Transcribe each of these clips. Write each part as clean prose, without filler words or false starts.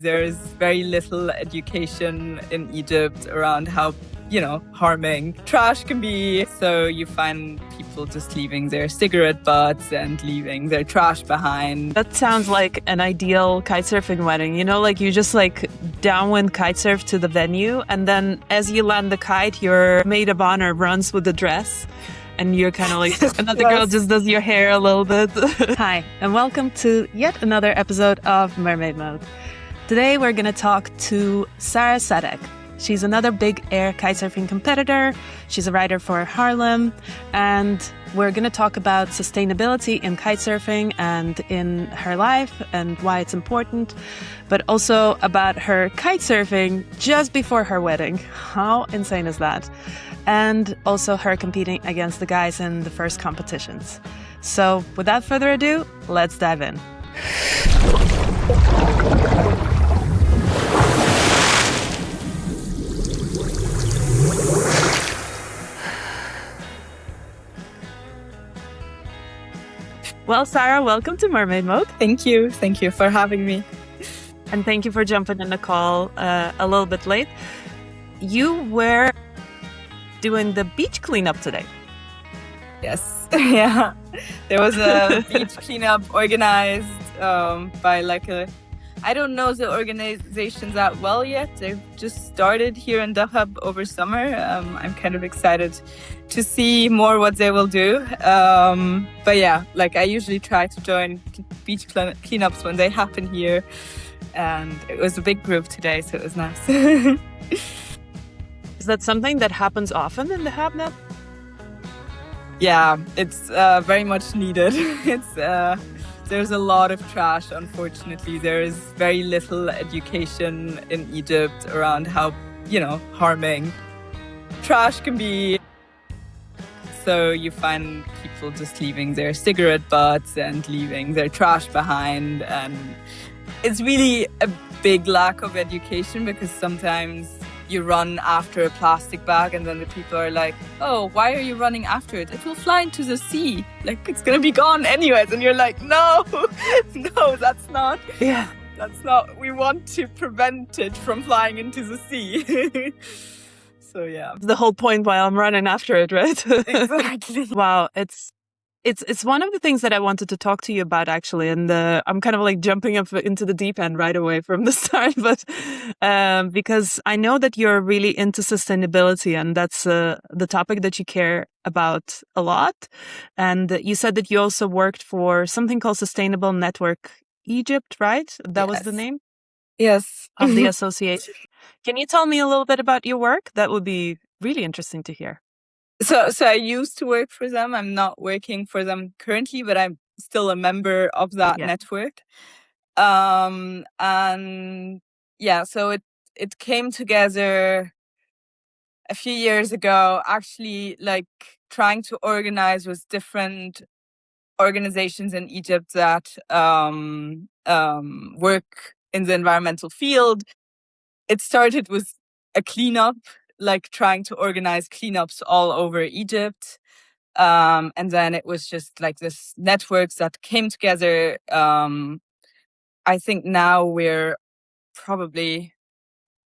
There's very little education in Egypt around how, harming trash can be. So you find people just leaving their cigarette butts and leaving their trash behind. That sounds like an ideal kitesurfing wedding. You just downwind kitesurf to the venue, and then as you land the kite, your maid of honor runs with the dress. And you're kind of another girl just does your hair a little bit. Hi, and welcome to yet another episode of Mermaid Mode. Today we're going to talk to Sarah Sadek. She's another Big Air kitesurfing competitor. She's a writer for Harlem. And we're going to talk about sustainability in kitesurfing and in her life and why it's important, but also about her kitesurfing just before her wedding. How insane is that? And also her competing against the guys in the first competitions. So without further ado, let's dive in. Well, Sarah, welcome to Mermaid Mode. Thank you. Thank you for having me. And thank you for jumping in the call a little bit late. You were doing the beach cleanup today. Yes. Yeah. There was a beach cleanup organized by I don't know the organizations that well yet. They've just started here in Dahab over summer. I'm kind of excited to see more what they will do. But yeah, I usually try to join beach cleanups when they happen here. And it was a big group today, so it was nice. Is that something that happens often in Dahab now? Yeah, it's very much needed. There's a lot of trash, unfortunately. There is very little education in Egypt around how, harming trash can be. So you find people just leaving their cigarette butts and leaving their trash behind. And it's really a big lack of education because sometimes you run after a plastic bag and then the people are like, oh, why are you running after it? It will fly into the sea. It's going to be gone anyways. And you're like, no, that's not. Yeah. That's not. We want to prevent it from flying into the sea. So, yeah. The whole point while I'm running after it, right? Exactly. Wow. It's one of the things that I wanted to talk to you about, actually. And I'm kind of jumping up into the deep end right away from the start. But because I know that you're really into sustainability and that's the topic that you care about a lot. And you said that you also worked for something called Sustainable Network Egypt, right? That was the name? Yes. Of the association. Can you tell me a little bit about your work? That would be really interesting to hear. So I used to work for them. I'm not working for them currently, but I'm still a member of that network. And yeah, so it came together a few years ago, actually trying to organize with different organizations in Egypt that work in the environmental field. It started with a cleanup, trying to organize cleanups all over Egypt. And then it was just this networks that came together. I think now we're probably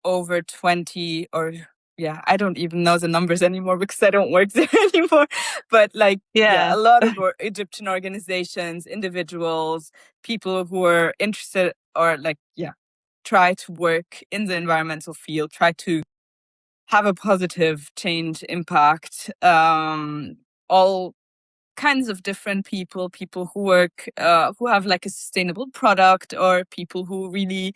over 20 I don't even know the numbers anymore because I don't work there anymore. But a lot of Egyptian organizations, individuals, people who are interested or try to work in the environmental field, try to have a positive change impact. All kinds of different people who work, who have a sustainable product, or people who really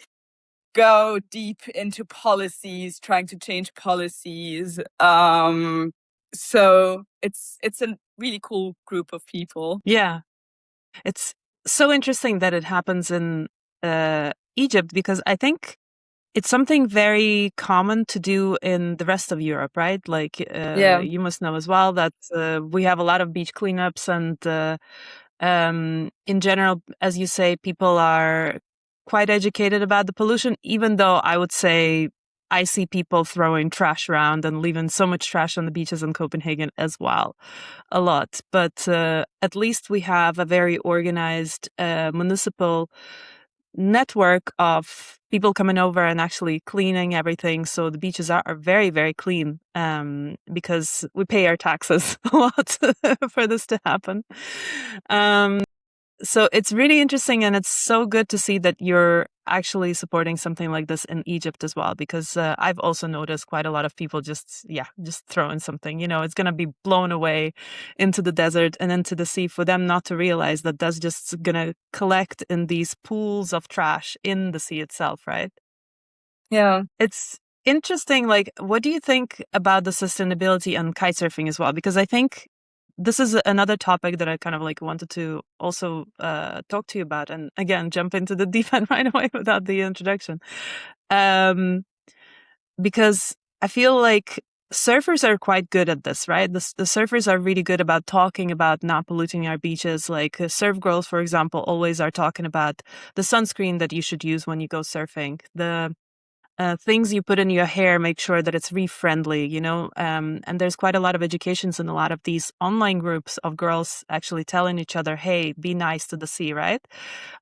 go deep into policies, trying to change policies. So it's a really cool group of people. Yeah. It's so interesting that it happens in Egypt because I think it's something very common to do in the rest of Europe, right? You must know as well that we have a lot of beach cleanups and in general, as you say, people are quite educated about the pollution, even though I would say I see people throwing trash around and leaving so much trash on the beaches in Copenhagen as well, a lot. But at least we have a very organized municipal network of people coming over and actually cleaning everything. So the beaches are very, very clean because we pay our taxes a lot for this to happen. So it's really interesting, and it's so good to see that you're actually supporting something like this in Egypt as well, because I've also noticed quite a lot of people just throwing something, it's going to be blown away into the desert and into the sea, for them not to realize that that's just going to collect in these pools of trash in the sea itself, right? Yeah. It's interesting. Like, what do you think about the sustainability and kitesurfing as well? Because I think this is another topic that I kind of like wanted to also talk to you about. And again, jump into the deep end right away without the introduction. Because I feel like surfers are quite good at this, right? The surfers are really good about talking about not polluting our beaches. Like surf girls, for example, always are talking about the sunscreen that you should use when you go surfing. The things you put in your hair, make sure that it's reef friendly, and there's quite a lot of educations in a lot of these online groups of girls actually telling each other, hey, be nice to the sea, right?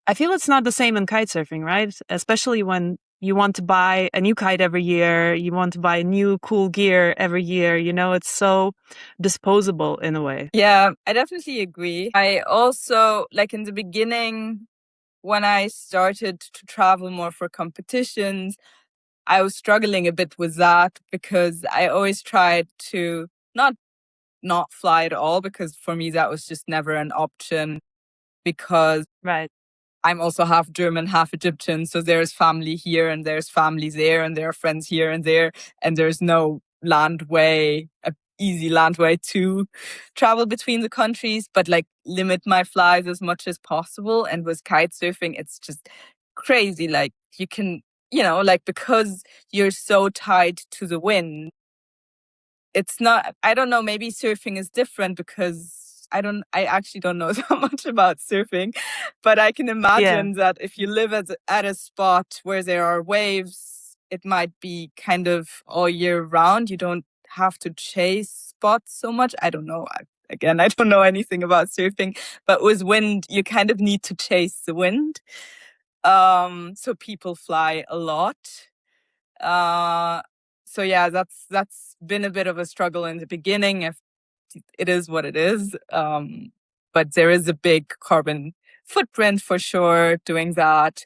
I feel it's not the same in kite surfing, right? Especially when you want to buy a new kite every year, you want to buy new cool gear every year, it's so disposable in a way. Yeah, I definitely agree. I also, like in the beginning, when I started to travel more for competitions, I was struggling a bit with that because I always tried to not fly at all, because for me that was just never an option, because Right. I'm also half German, half Egyptian. So there's family here and there's family there and there are friends here and there. And there's no easy land way to travel between the countries, but like limit my flies as much as possible. And with kite surfing, it's just crazy. Like you can, like because you're so tied to the wind, it's not, I don't know, maybe surfing is different because I actually don't know that much about surfing, but I can Yeah. imagine that if you live at a spot where there are waves, it might be kind of all year round. You don't have to chase spots so much. I don't know. Again, I don't know anything about surfing, but with wind, you kind of need to chase the wind. So people fly a lot. Uh, so yeah, that's been a bit of a struggle in the beginning. If it is what it is, but there is a big carbon footprint for sure doing that.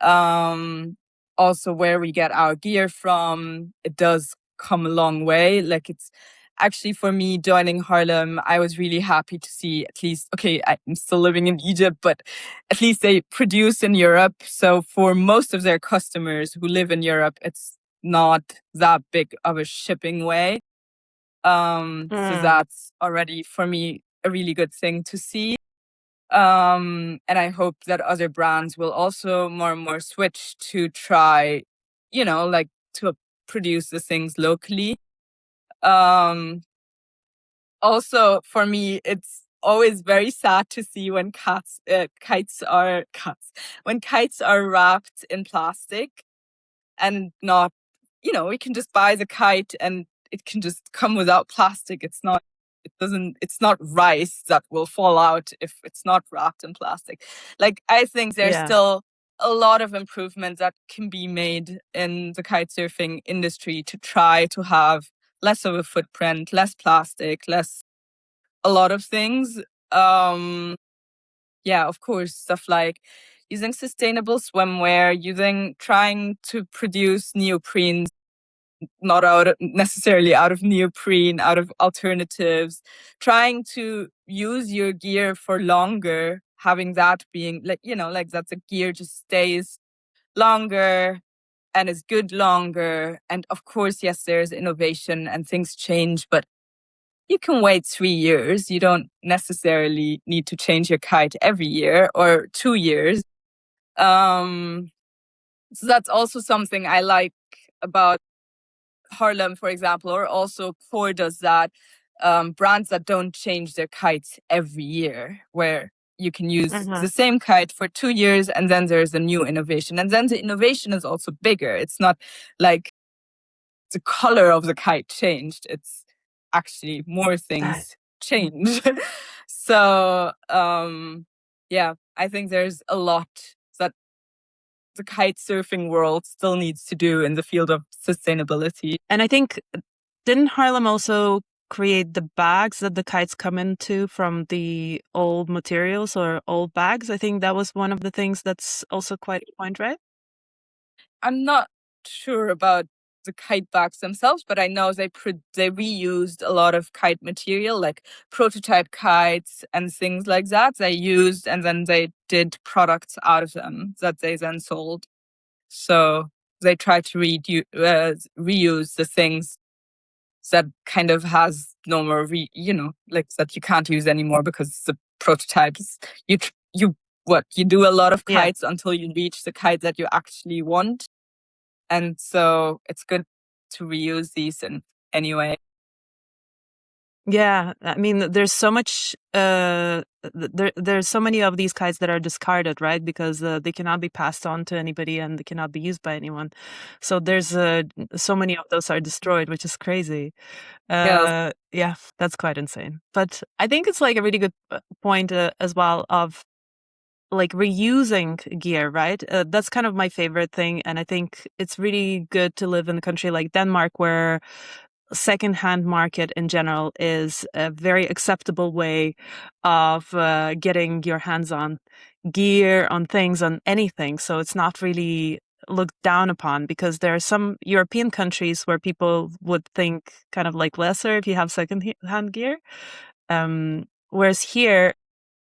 Also, where we get our gear from, it does come a long way. Like it's actually, for me, joining Harlem, I was really happy to see, at least, okay, I'm still living in Egypt, but at least they produce in Europe. So for most of their customers who live in Europe, it's not that big of a shipping way. So that's already for me a really good thing to see. And I hope that other brands will also more and more switch to try, like to produce the things locally. Um, Also, for me, it's always very sad to see when when kites are wrapped in plastic and not, we can just buy the kite and it can just come without plastic. It's not rice that will fall out if it's not wrapped in plastic. Like, I think there's Yeah. still a lot of improvement that can be made in the kite surfing industry to try to have less of a footprint, less plastic, less a lot of things. Um, yeah, of course, stuff like using sustainable swimwear, trying to produce neoprene, not necessarily out of neoprene, out of alternatives, trying to use your gear for longer, having that being like, like that the gear just stays longer and is good longer. And of course, yes, there's innovation and things change, but you can wait 3 years. You don't necessarily need to change your kite every year or 2 years. Um, so that's also something I like about Harlem, for example, or also Core does that. Brands that don't change their kites every year, where you can use the same kite for 2 years and then there's a new innovation. And then the innovation is also bigger. It's not like the color of the kite changed. It's actually more things change. So, yeah, I think there's a lot that the kite surfing world still needs to do in the field of sustainability. And I think, didn't Harlem also create the bags that the kites come into from the old materials or old bags? I think that was one of the things that's also quite a point, right? I'm not sure about the kite bags themselves, but I know they reused a lot of kite material, like prototype kites and things like that. They used, and then they did products out of them that they then sold. So they try to reuse the things that kind of has no more, like that you can't use anymore because the prototypes. You do a lot of kites until you reach the kite that you actually want. And so it's good to reuse these in any way. Yeah, I mean, there's so much. There's so many of these kites that are discarded, right? Because they cannot be passed on to anybody and they cannot be used by anyone. So there's so many of those are destroyed, which is crazy. Yes. Yeah, that's quite insane. But I think it's like a really good point as well of like reusing gear, right? That's kind of my favorite thing, and I think it's really good to live in a country like Denmark where secondhand market in general is a very acceptable way of getting your hands on gear, on things, on anything. So it's not really looked down upon, because there are some European countries where people would think kind of like lesser if you have secondhand gear. Whereas here,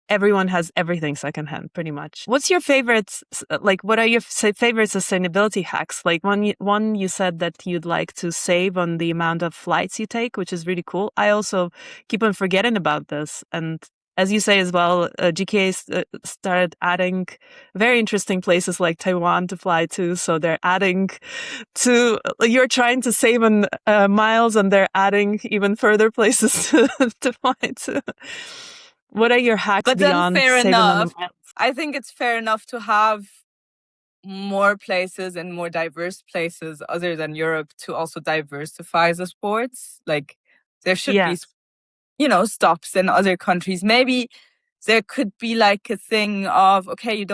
everyone has everything secondhand, pretty much. What's your favorite, like, what are your favorite sustainability hacks? Like one you said that you'd like to save on the amount of flights you take, which is really cool. I also keep on forgetting about this. And as you say as well, GKA started adding very interesting places like Taiwan to fly to. So they're adding to, you're trying to save on miles, and they're adding even further places to fly to. What are your hacks But then beyond fair saving on the enough. miles? I think it's fair enough to have more places and more diverse places other than Europe to also diversify the sports. Like there should be, stops in other countries. Maybe there could be like a thing of, okay, you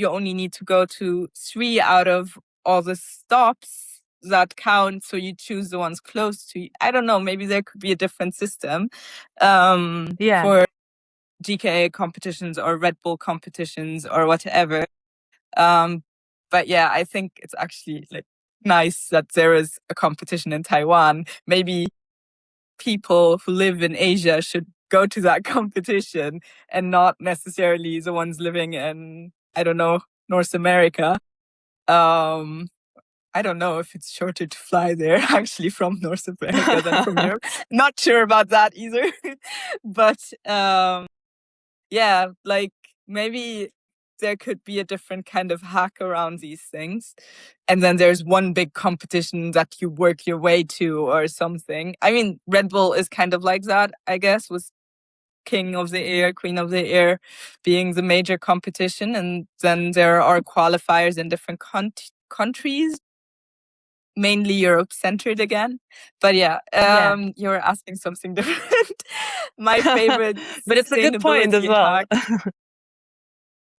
only need to go to 3 out of all the stops that count. So you choose the ones close to you. I don't know. Maybe there could be a different system for GKA competitions or Red Bull competitions or whatever. But yeah, I think it's actually like nice that there is a competition in Taiwan. Maybe people who live in Asia should go to that competition and not necessarily the ones living in, I don't know, North America. I don't know if it's shorter to fly there actually from North America than from Europe. Not sure about that either. But yeah, like maybe there could be a different kind of hack around these things. And then there's one big competition that you work your way to or something. I mean, Red Bull is kind of like that, I guess, with King of the Air, Queen of the Air being the major competition. And then there are qualifiers in different countries, mainly Europe-centered again. But yeah, you're asking something different. My favorite But it's a good point as well. hack.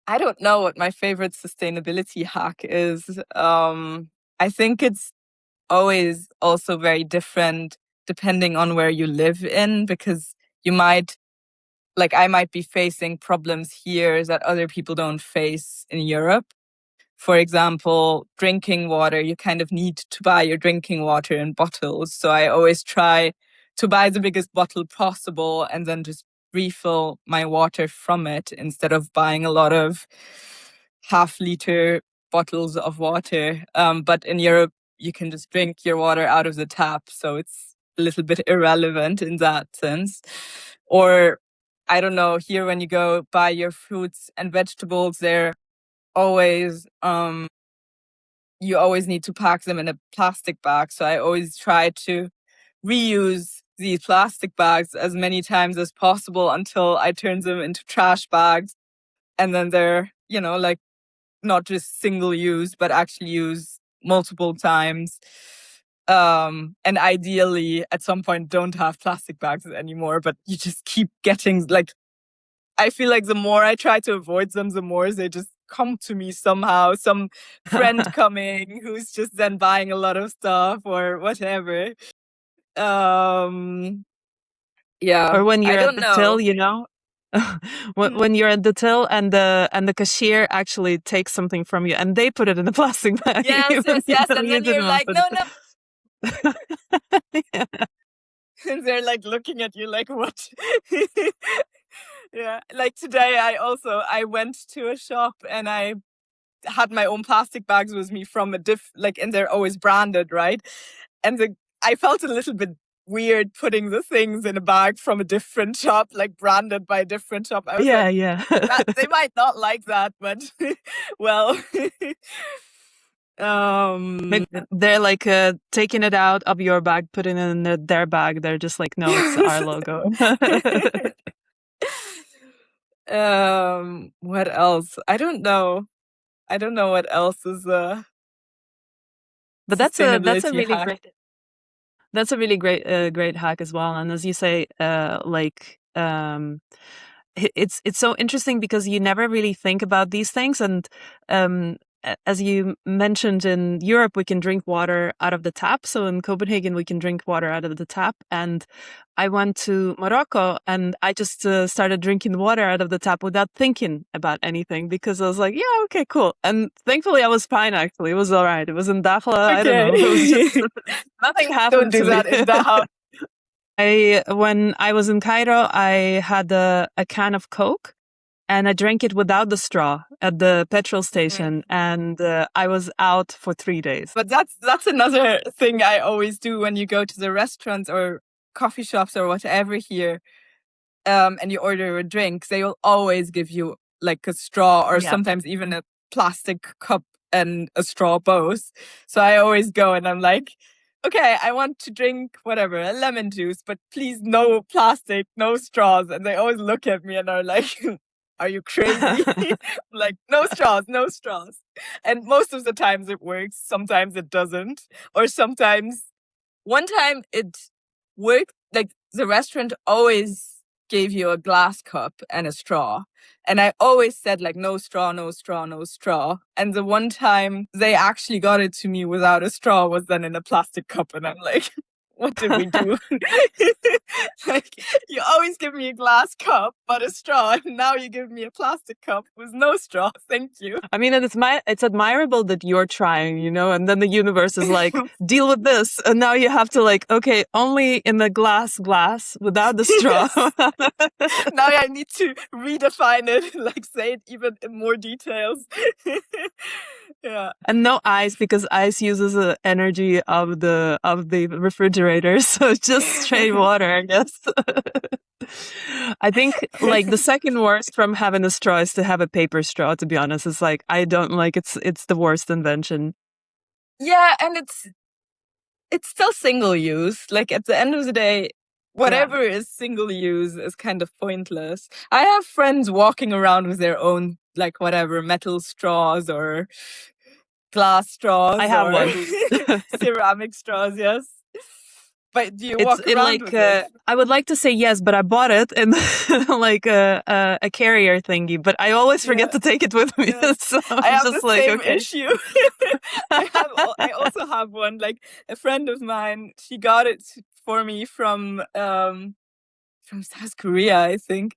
I don't know what my favorite sustainability hack is. I think it's always also very different depending on where you live in, because I might be facing problems here that other people don't face in Europe. For example, drinking water, you kind of need to buy your drinking water in bottles. So I always try to buy the biggest bottle possible and then just refill my water from it instead of buying a lot of half-liter bottles of water. But in Europe, you can just drink your water out of the tap. So it's a little bit irrelevant in that sense. Or, I don't know, here when you go buy your fruits and vegetables, they're always you always need to pack them in a plastic bag. So I always try to reuse these plastic bags as many times as possible until I turn them into trash bags. And then they're, like not just single use, but actually use multiple times. And ideally at some point don't have plastic bags anymore, but you just keep getting I feel like the more I try to avoid them, the more they just come to me somehow. Some friend coming who's just then buying a lot of stuff or whatever. Yeah, Or when I you're at don't the till, know. you know, when you're at the till and the cashier actually takes something from you and they put it in a plastic bag, Yes, even yes, yes. though And you then you're didn't want like, to put no, no. it. Yeah. And they're like looking at you like, what? Yeah. Like today, I went to a shop and I had my own plastic bags with me from and they're always branded, right? And I felt a little bit weird putting the things in a bag from a different shop, like branded by a different shop. I was Yeah, like, yeah. they might not like that, but well, Maybe they're like taking it out of your bag, putting it in their bag. They're just like, no, it's our logo. What else? I don't know. I don't know what else is a But that's a sustainability really hack. great hack as well. And as you say, it's so interesting because you never really think about these things. And as you mentioned, in Europe we can drink water out of the tap. So in Copenhagen we can drink water out of the tap. And I went to Morocco and I just started drinking the water out of the tap without thinking about anything because I was like, yeah, okay, cool. And thankfully I was fine. Actually, it was all right. It was in Dakhla. I don't know. It was just nothing Don't happened do to me. that in Dahab. When I was in Cairo, I had a can of Coke and I drank it without the straw at the petrol station, and I was out for 3 days. But that's another thing I always do when you go to the restaurants or coffee shops or whatever here, and you order a drink. They will always give you like a straw or Yeah. sometimes even a plastic cup and a straw both. So I always go and I'm like, okay, I want to drink whatever, a lemon juice, but please no plastic, no straws. And they always look at me and are like, are you crazy? Like, no straws, no straws. And most of the times it works. Sometimes it doesn't. Or sometimes one time it worked. Like the restaurant always gave you a glass cup and a straw. And I always said like, no straw, no straw, no straw. And the one time they actually got it to me without a straw was then in a plastic cup. And I'm like, what did we do? Like, you always give me a glass cup, but a straw. And now you give me a plastic cup with no straw. Thank you. I mean, and it's admirable that you're trying, you know, and then the universe is like, deal with this. And now you have to like, okay, only in the glass without the straw. Yes. Now I need to redefine it, like say it even in more details. Yeah. And no ice because ice uses the energy of the refrigerator. So just straight water, I guess. I think like the second worst from having a straw is to have a paper straw, to be honest. It's like I don't like it's the worst invention. Yeah, and it's still single use. Like at the end of the day, whatever is single use is kind of pointless. I have friends walking around with their own like whatever metal straws or glass straws I have or one. ceramic straws, yes. But do you walk It around like with it? I would like to say yes, but I bought it in like a carrier thingy, but I always forget to take it with me. Yeah. So I I'm have just the like, same okay. issue. I also have one. Like a friend of mine, she got it for me from South Korea, I think.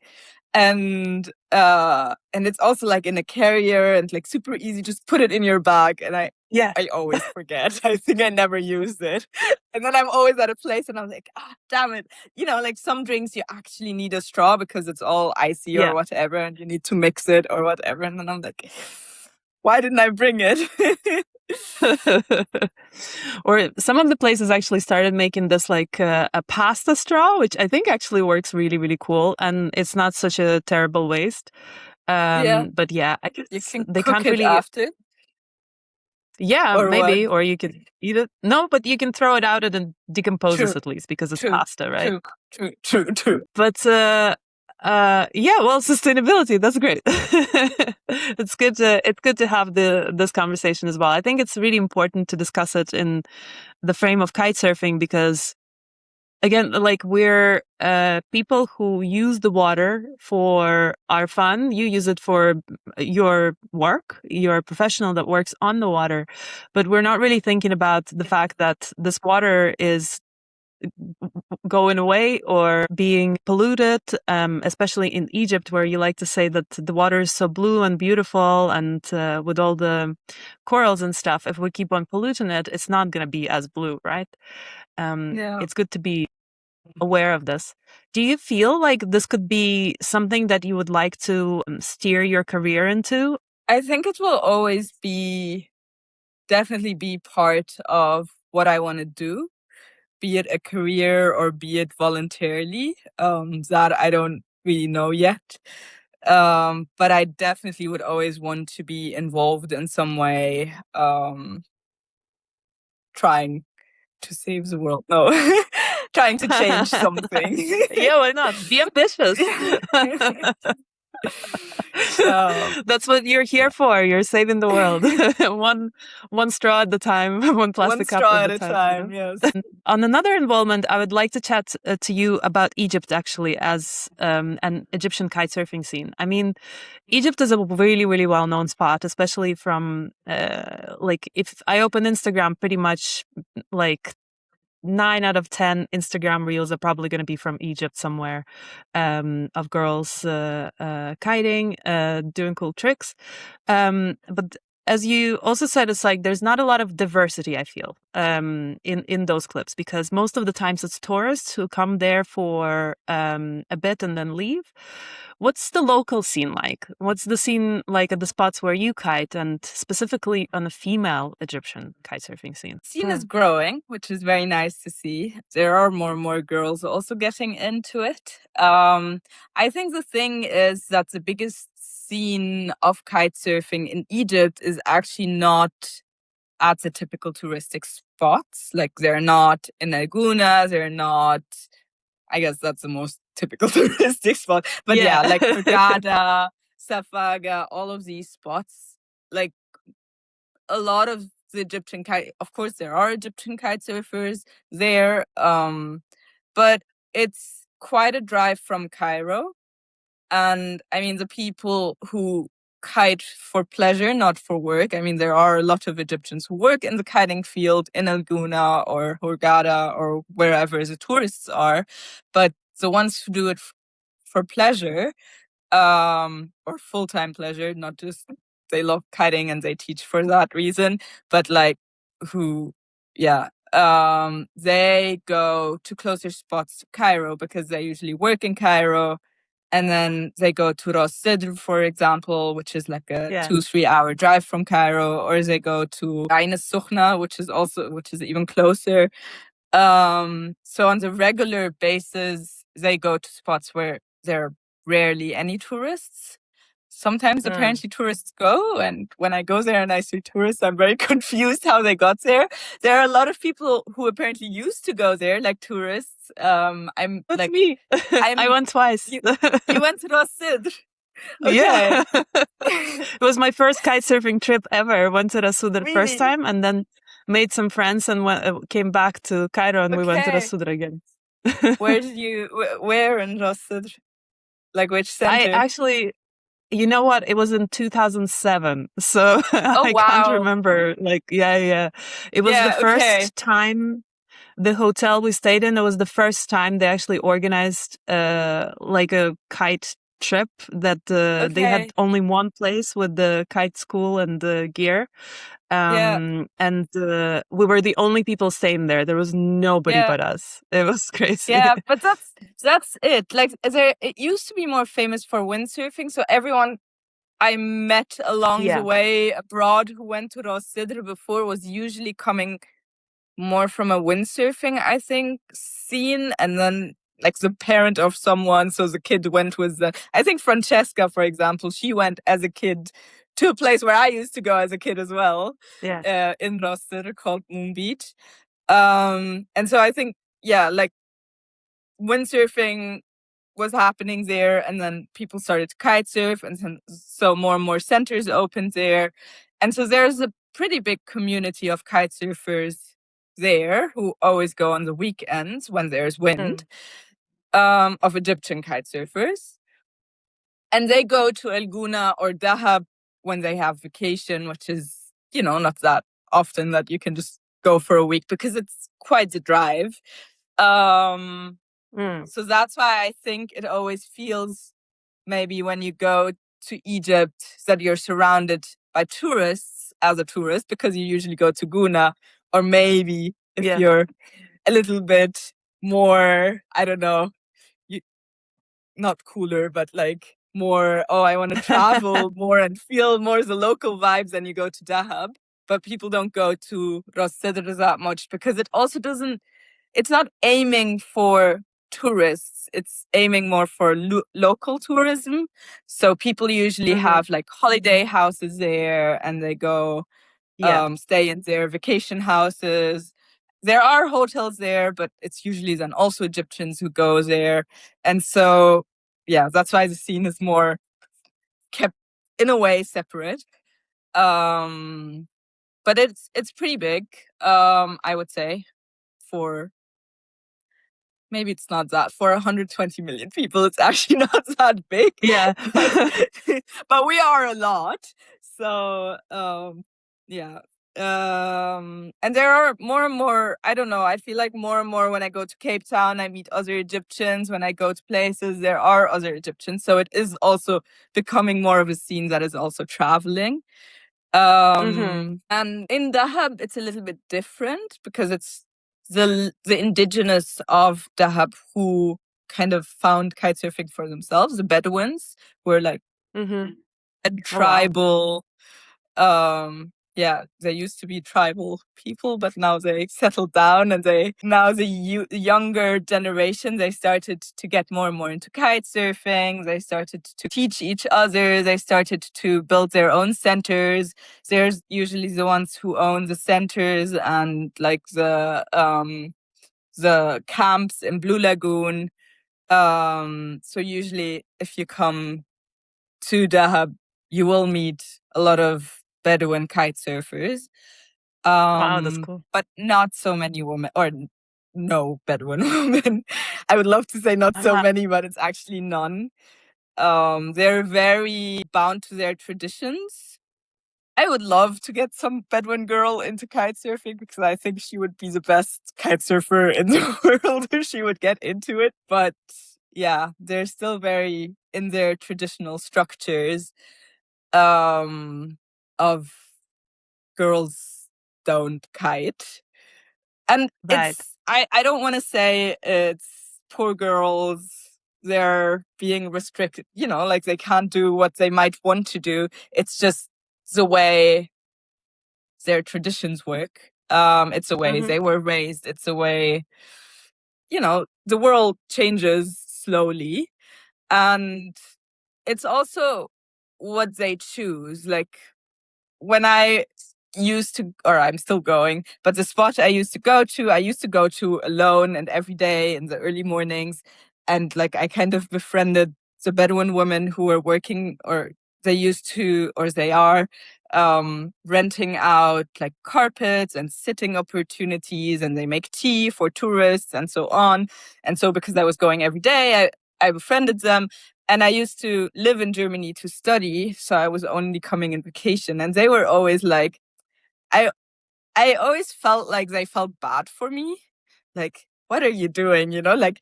And it's also like in a carrier and like super easy. Just put it in your bag, and I always forget. I think I never used it, and then I'm always at a place, and I'm like, ah, damn it. You know, like some drinks you actually need a straw because it's all icy or whatever, and you need to mix it or whatever. And then I'm like, why didn't I bring it? Or some of the places actually started making this like a pasta straw, which I think actually works really, really cool. And it's not such a terrible waste. But yeah, I guess You can they cook can't it really. after. Yeah, Or what? maybe. Or you could eat it. No, but you can throw it out and it decomposes at least because it's pasta, right? True. But yeah, well, sustainability, that's great. It's good to have this conversation as well. I think it's really important to discuss it in the frame of kite surfing because again, like we're people who use the water for our fun. You use it for your work. You're a professional that works on the water, but we're not really thinking about the fact that this water is going away or being polluted, especially in Egypt, where you like to say that the water is so blue and beautiful, and with all the corals and stuff. If we keep on polluting it, it's not going to be as blue, right? Yeah. It's good to be aware of this. Do you feel like this could be something that you would like to steer your career into? I think it will always definitely be part of what I want to do, be it a career or be it voluntarily. That I don't really know yet. But I definitely would always want to be involved in some way, trying to save the world. No, trying to change something. Yeah, why not? Be ambitious. That's what you're here for. You're saving the world. one straw at a time, one plastic cup straw at at a a time. time, yes. On another involvement, I would like to chat to you about Egypt, actually, as an Egyptian kite surfing scene. I mean, Egypt is a really, really well-known spot, especially from like if I open Instagram, pretty much like 9 out of 10 Instagram reels are probably going to be from Egypt somewhere, of girls kiting, doing cool tricks. But as you also said, it's like there's not a lot of diversity, I feel, in those clips, because most of the times it's tourists who come there for a bit and then leave. What's the local scene like? What's the scene like at the spots where you kite, and specifically on the female Egyptian kitesurfing scene? Scene is growing, which is very nice to see. There are more and more girls also getting into it. I think the thing is that the biggest scene of kite surfing in Egypt is actually not at the typical touristic spots. Like they're not in Laguna, they're not, I guess that's the most typical touristic spot. But yeah, like Hurghada, Safaga, all of these spots, like a lot of the Egyptian kite, of course, there are Egyptian kite surfers there, but it's quite a drive from Cairo. And I mean, the people who kite for pleasure, not for work. I mean, there are a lot of Egyptians who work in the kiting field in El Guna or Hurghada or wherever the tourists are. But the ones who do it for pleasure, or full-time pleasure, not just they love kiting and they teach for that reason, but like who, yeah, they go to closer spots to Cairo because they usually work in Cairo. And then they go to Ras Sudr, for example, which is like a 2-3 hour drive from Cairo, or they go to Ain Sukhna, which is even closer. So on the regular basis, they go to spots where there are rarely any tourists. Sometimes apparently tourists go, and when I go there and I see tourists, I'm very confused how they got there. There are a lot of people who apparently used to go there, like tourists. I'm That's like me. I went twice. You went to Ras Sudr. Okay. Yeah. It was my first kite surfing trip ever. Went to Ras Sudr first time, and then made some friends and came back to Cairo, and we went to Ras Sudr again. Where in Ras Sudr? Like which center? I actually, you know what? It was in 2007. So I can't remember. Like, yeah. It was the first time the hotel we stayed in, it was the first time they actually organized like a kite trip that they had only one place with the kite school and the gear. And we were the only people staying there. There was nobody but us. It was crazy. Yeah, but that's it. Like it used to be more famous for windsurfing, so everyone I met along the way abroad who went to Ras Sudr before was usually coming more from a windsurfing, I think, scene, and then like the parent of someone, so the kid went with I think Francesca, for example, she went as a kid to a place where I used to go as a kid as well, in Ras Sudr, called Moon Beach. And so I think, like windsurfing was happening there, and then people started to kite surf, and so more and more centers opened there. And so there's a pretty big community of kite surfers there who always go on the weekends when there's wind, of Egyptian kite surfers. And they go to El Guna or Dahab when they have vacation, which is, not that often that you can just go for a week because it's quite a drive. So that's why I think it always feels, maybe when you go to Egypt, that you're surrounded by tourists as a tourist, because you usually go to Guna, or maybe if you're a little bit more, I don't know, not cooler, but like more, I want to travel more and feel more the local vibes, and you go to Dahab. But people don't go to Ras Sudr that much because it also it's not aiming for tourists. It's aiming more for local tourism. So people usually have like holiday houses there, and they go stay in their vacation houses. There are hotels there, but it's usually then also Egyptians who go there. And so, that's why the scene is more kept in a way separate. But it's pretty big, I would say, for maybe it's not that. For 120 million people, it's actually not that big. Yeah. But we are a lot. So, yeah. And there are more and more, I don't know, I feel like more and more when I go to Cape Town, I meet other Egyptians. When I go to places, there are other Egyptians. So it is also becoming more of a scene that is also traveling. And in Dahab, it's a little bit different because it's the indigenous of Dahab who kind of found kitesurfing for themselves. The Bedouins were like a tribal, they used to be tribal people, but now they settled down, and now the younger generation, they started to get more and more into kite surfing. They started to teach each other. They started to build their own centers. They're usually the ones who own the centers and like the camps in Blue Lagoon. So usually if you come to Dahab, you will meet a lot of Bedouin kite surfers. Wow, that's cool. But not so many women, or no Bedouin women. I would love to say not so many, but it's actually none. They're very bound to their traditions. I would love to get some Bedouin girl into kite surfing because I think she would be the best kite surfer in the world if she would get into it. But yeah, they're still very in their traditional structures, of girls don't kite. And it's, I don't want to say it's poor girls, they're being restricted, like they can't do what they might want to do. It's just the way their traditions work. It's a way they were raised. It's a way, the world changes slowly. And it's also what they choose. Like when I used to, or I'm still going, but the spot I used to go to alone and every day in the early mornings. And like I kind of befriended the Bedouin women who were working, or they used to, or they are renting out like carpets and sitting opportunities, and they make tea for tourists and so on. And so because I was going every day, I befriended them. And I used to live in Germany to study, so I was only coming in vacation. And they were always like, I always felt like they felt bad for me. Like, what are you doing? Like,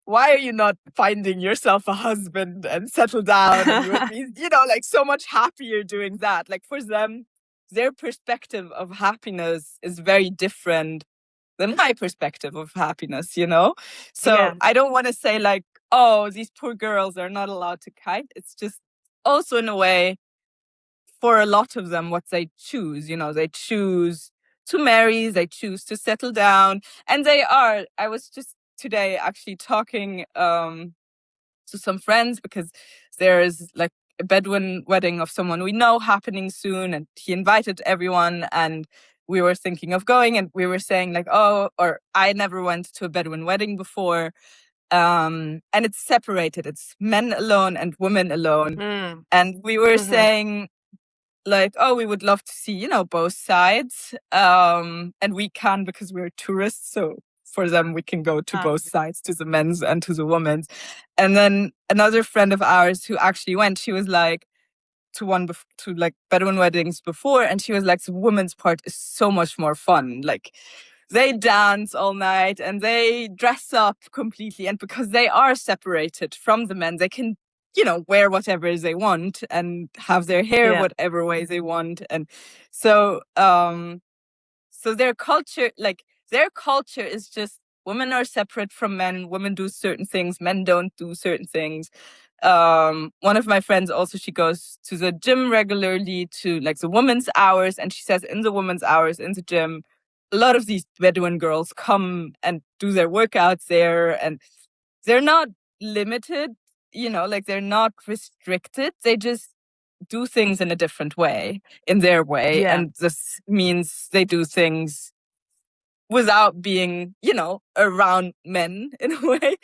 why are you not finding yourself a husband and settle down? And you would be, like so much happier doing that. Like for them, their perspective of happiness is very different than my perspective of happiness, So I don't want to say like, oh, these poor girls are not allowed to kite. It's just also in a way, for a lot of them, what they choose, they choose to marry, they choose to settle down. And I was just today actually talking to some friends because there's like a Bedouin wedding of someone we know happening soon, and he invited everyone, and we were thinking of going, and we were saying like, or I never went to a Bedouin wedding before. And it's separated. It's men alone and women alone. And we were saying like, oh, we would love to see, you know, both sides. And we can because we're tourists. So for them, we can go to both sides, to the men's and to the women's. And then another friend of ours who actually went, she was like, to like Bedouin weddings before, and she was like, the women's part is so much more fun. Like they dance all night and they dress up completely, and because they are separated from the men, they can, you know, wear whatever they want and have their hair whatever way they want. And so so their culture is just, women are separate from men, women do certain things, men don't do certain things. One of my friends also, she goes to the gym regularly, to like the women's hours, and she says in the women's hours in the gym, a lot of these Bedouin girls come and do their workouts there, and they're not limited, you know, like they're not restricted. They just do things in a different way, in their way. Yeah. And this means they do things without being, you know, around men in a way.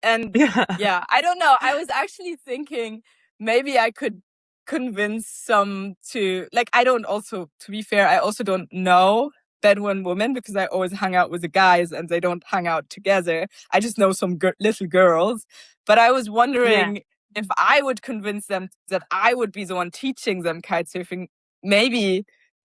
And yeah, I don't know. I was actually thinking maybe I could convince some to, like, I don't also, to be fair, I also don't know Bedouin women because I always hang out with the guys and they don't hang out together. I just know some little girls. But I was wondering if I would convince them that I would be the one teaching them kite surfing, maybe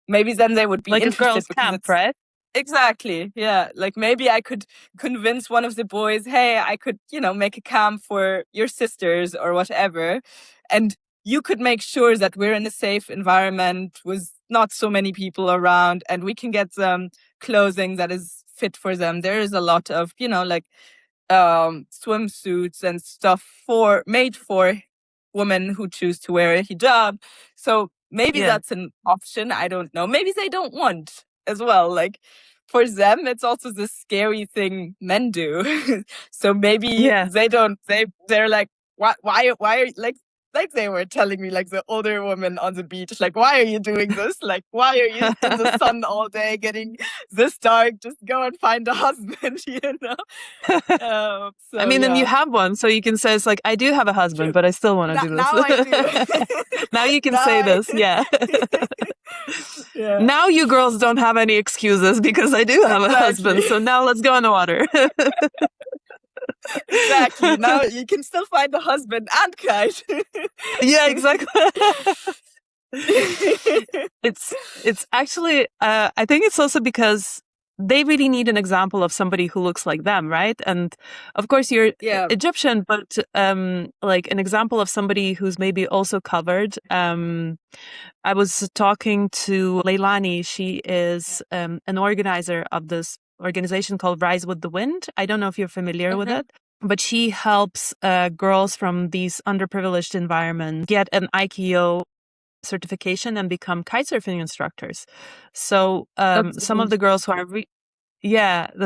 then they would be like interested, a girls' because camp, it's right? exactly, yeah. Like maybe I could convince one of the boys, hey, I could, you know, make a camp for your sisters or whatever. And you could make sure that we're in a safe environment with not so many people around, and we can get them clothing that is fit for them. There is a lot of, you know, like swimsuits and stuff made for women who choose to wear a hijab. So maybe that's an option. I don't know. Maybe they don't want as well. Like for them, it's also this scary thing men do. So maybe they don't. They're like, why are like they were telling me, like the older woman on the beach, like, why are you doing this? Like, why are you in the sun all day getting this dark? Just go and find a husband, you know? So, I mean, then you have one, so you can say, it's like, I do have a husband, but I still want to do this. Now I do. Now you can say this, yeah. Now you girls don't have any excuses because I do have a husband, so now let's go on the water. Exactly. Now you can still find a husband and kite. Yeah, exactly. It's actually, I think it's also because they really need an example of somebody who looks like them, right? And of course you're Egyptian, but like an example of somebody who's maybe also covered. I was talking to Leilani. She is an organizer of this organization called Rise with the Wind. I don't know if you're familiar with it, but she helps girls from these underprivileged environments get an IKO certification and become kitesurfing instructors. So some of the girls who are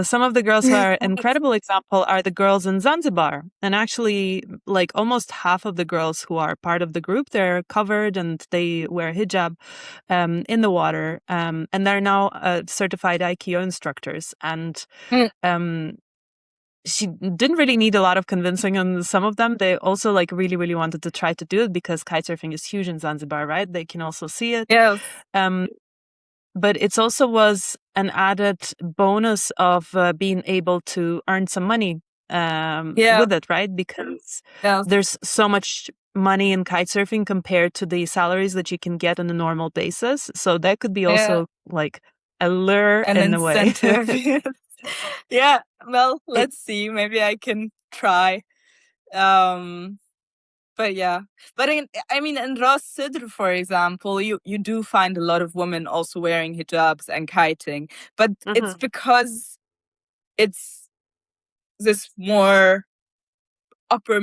some of the girls who are an incredible example are the girls in Zanzibar. And actually, like almost half of the girls who are part of the group, they're covered and they wear hijab in the water. And they're now certified IKO instructors. And she didn't really need a lot of convincing on some of them. They also like really, really wanted to try to do it because kitesurfing is huge in Zanzibar, right? They can also see it. Yes. But it also was an added bonus of being able to earn some money with it, right? Because there's so much money in kitesurfing compared to the salaries that you can get on a normal basis. So that could be also like a lure in a way. Yeah, well, let's see. Maybe I can try. But yeah, but in Ras Sudr, for example, you do find a lot of women also wearing hijabs and kiting, but it's because it's this more upper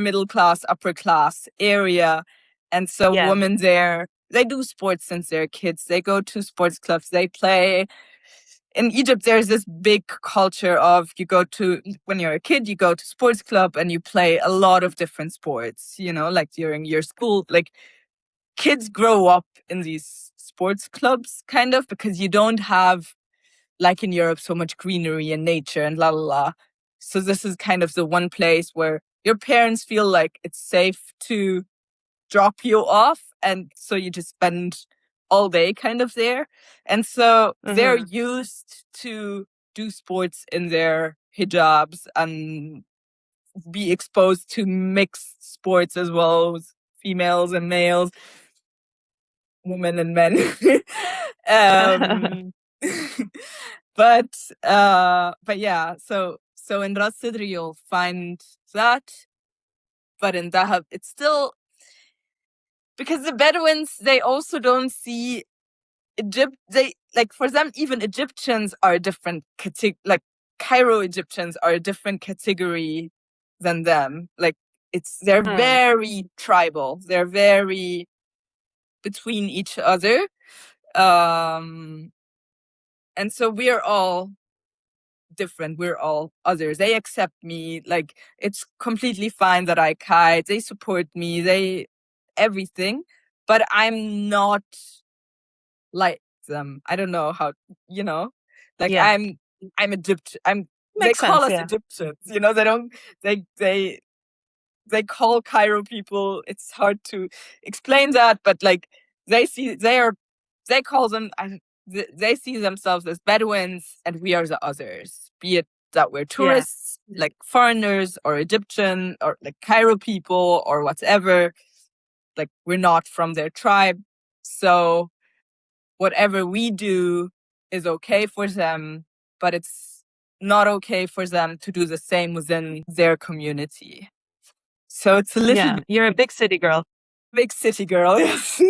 class area, and so women there, they do sports since they're kids. They go to sports clubs, they play. In Egypt, there's this big culture of when you're a kid, you go to sports club and you play a lot of different sports, you know, like during your school. Like kids grow up in these sports clubs kind of because you don't have, like in Europe, so much greenery and nature and la la la. So this is kind of the one place where your parents feel like it's safe to drop you off. And so you just spend all day kind of there. And so they're used to do sports in their hijabs and be exposed to mixed sports as well, with females and males, women and men. um, but yeah, so in Ras Sudr you'll find that, but in Dahab it's still, because the Bedouins, they also don't see Egypt. They, like, for them, even Egyptians are a different like Cairo Egyptians are a different category than them. Like, they're very tribal. They're very between each other. And so we're all different. We're all others. They accept me. Like, it's completely fine that I kite. They support me. Everything. But I'm not like them. I don't know how, like, Yeah. I'm Egyptian. They Makes call sense, us yeah. Egyptians. They don't. They call Cairo people. It's hard to explain that, but like they call them. They see themselves as Bedouins, and we are the others. Be it that we're tourists, like foreigners, or Egyptian, or like Cairo people, or whatever. Like, we're not from their tribe, so whatever we do is okay for them, but it's not okay for them to do the same within their community. So it's a little bit You're a big city girl. big city girl, yes.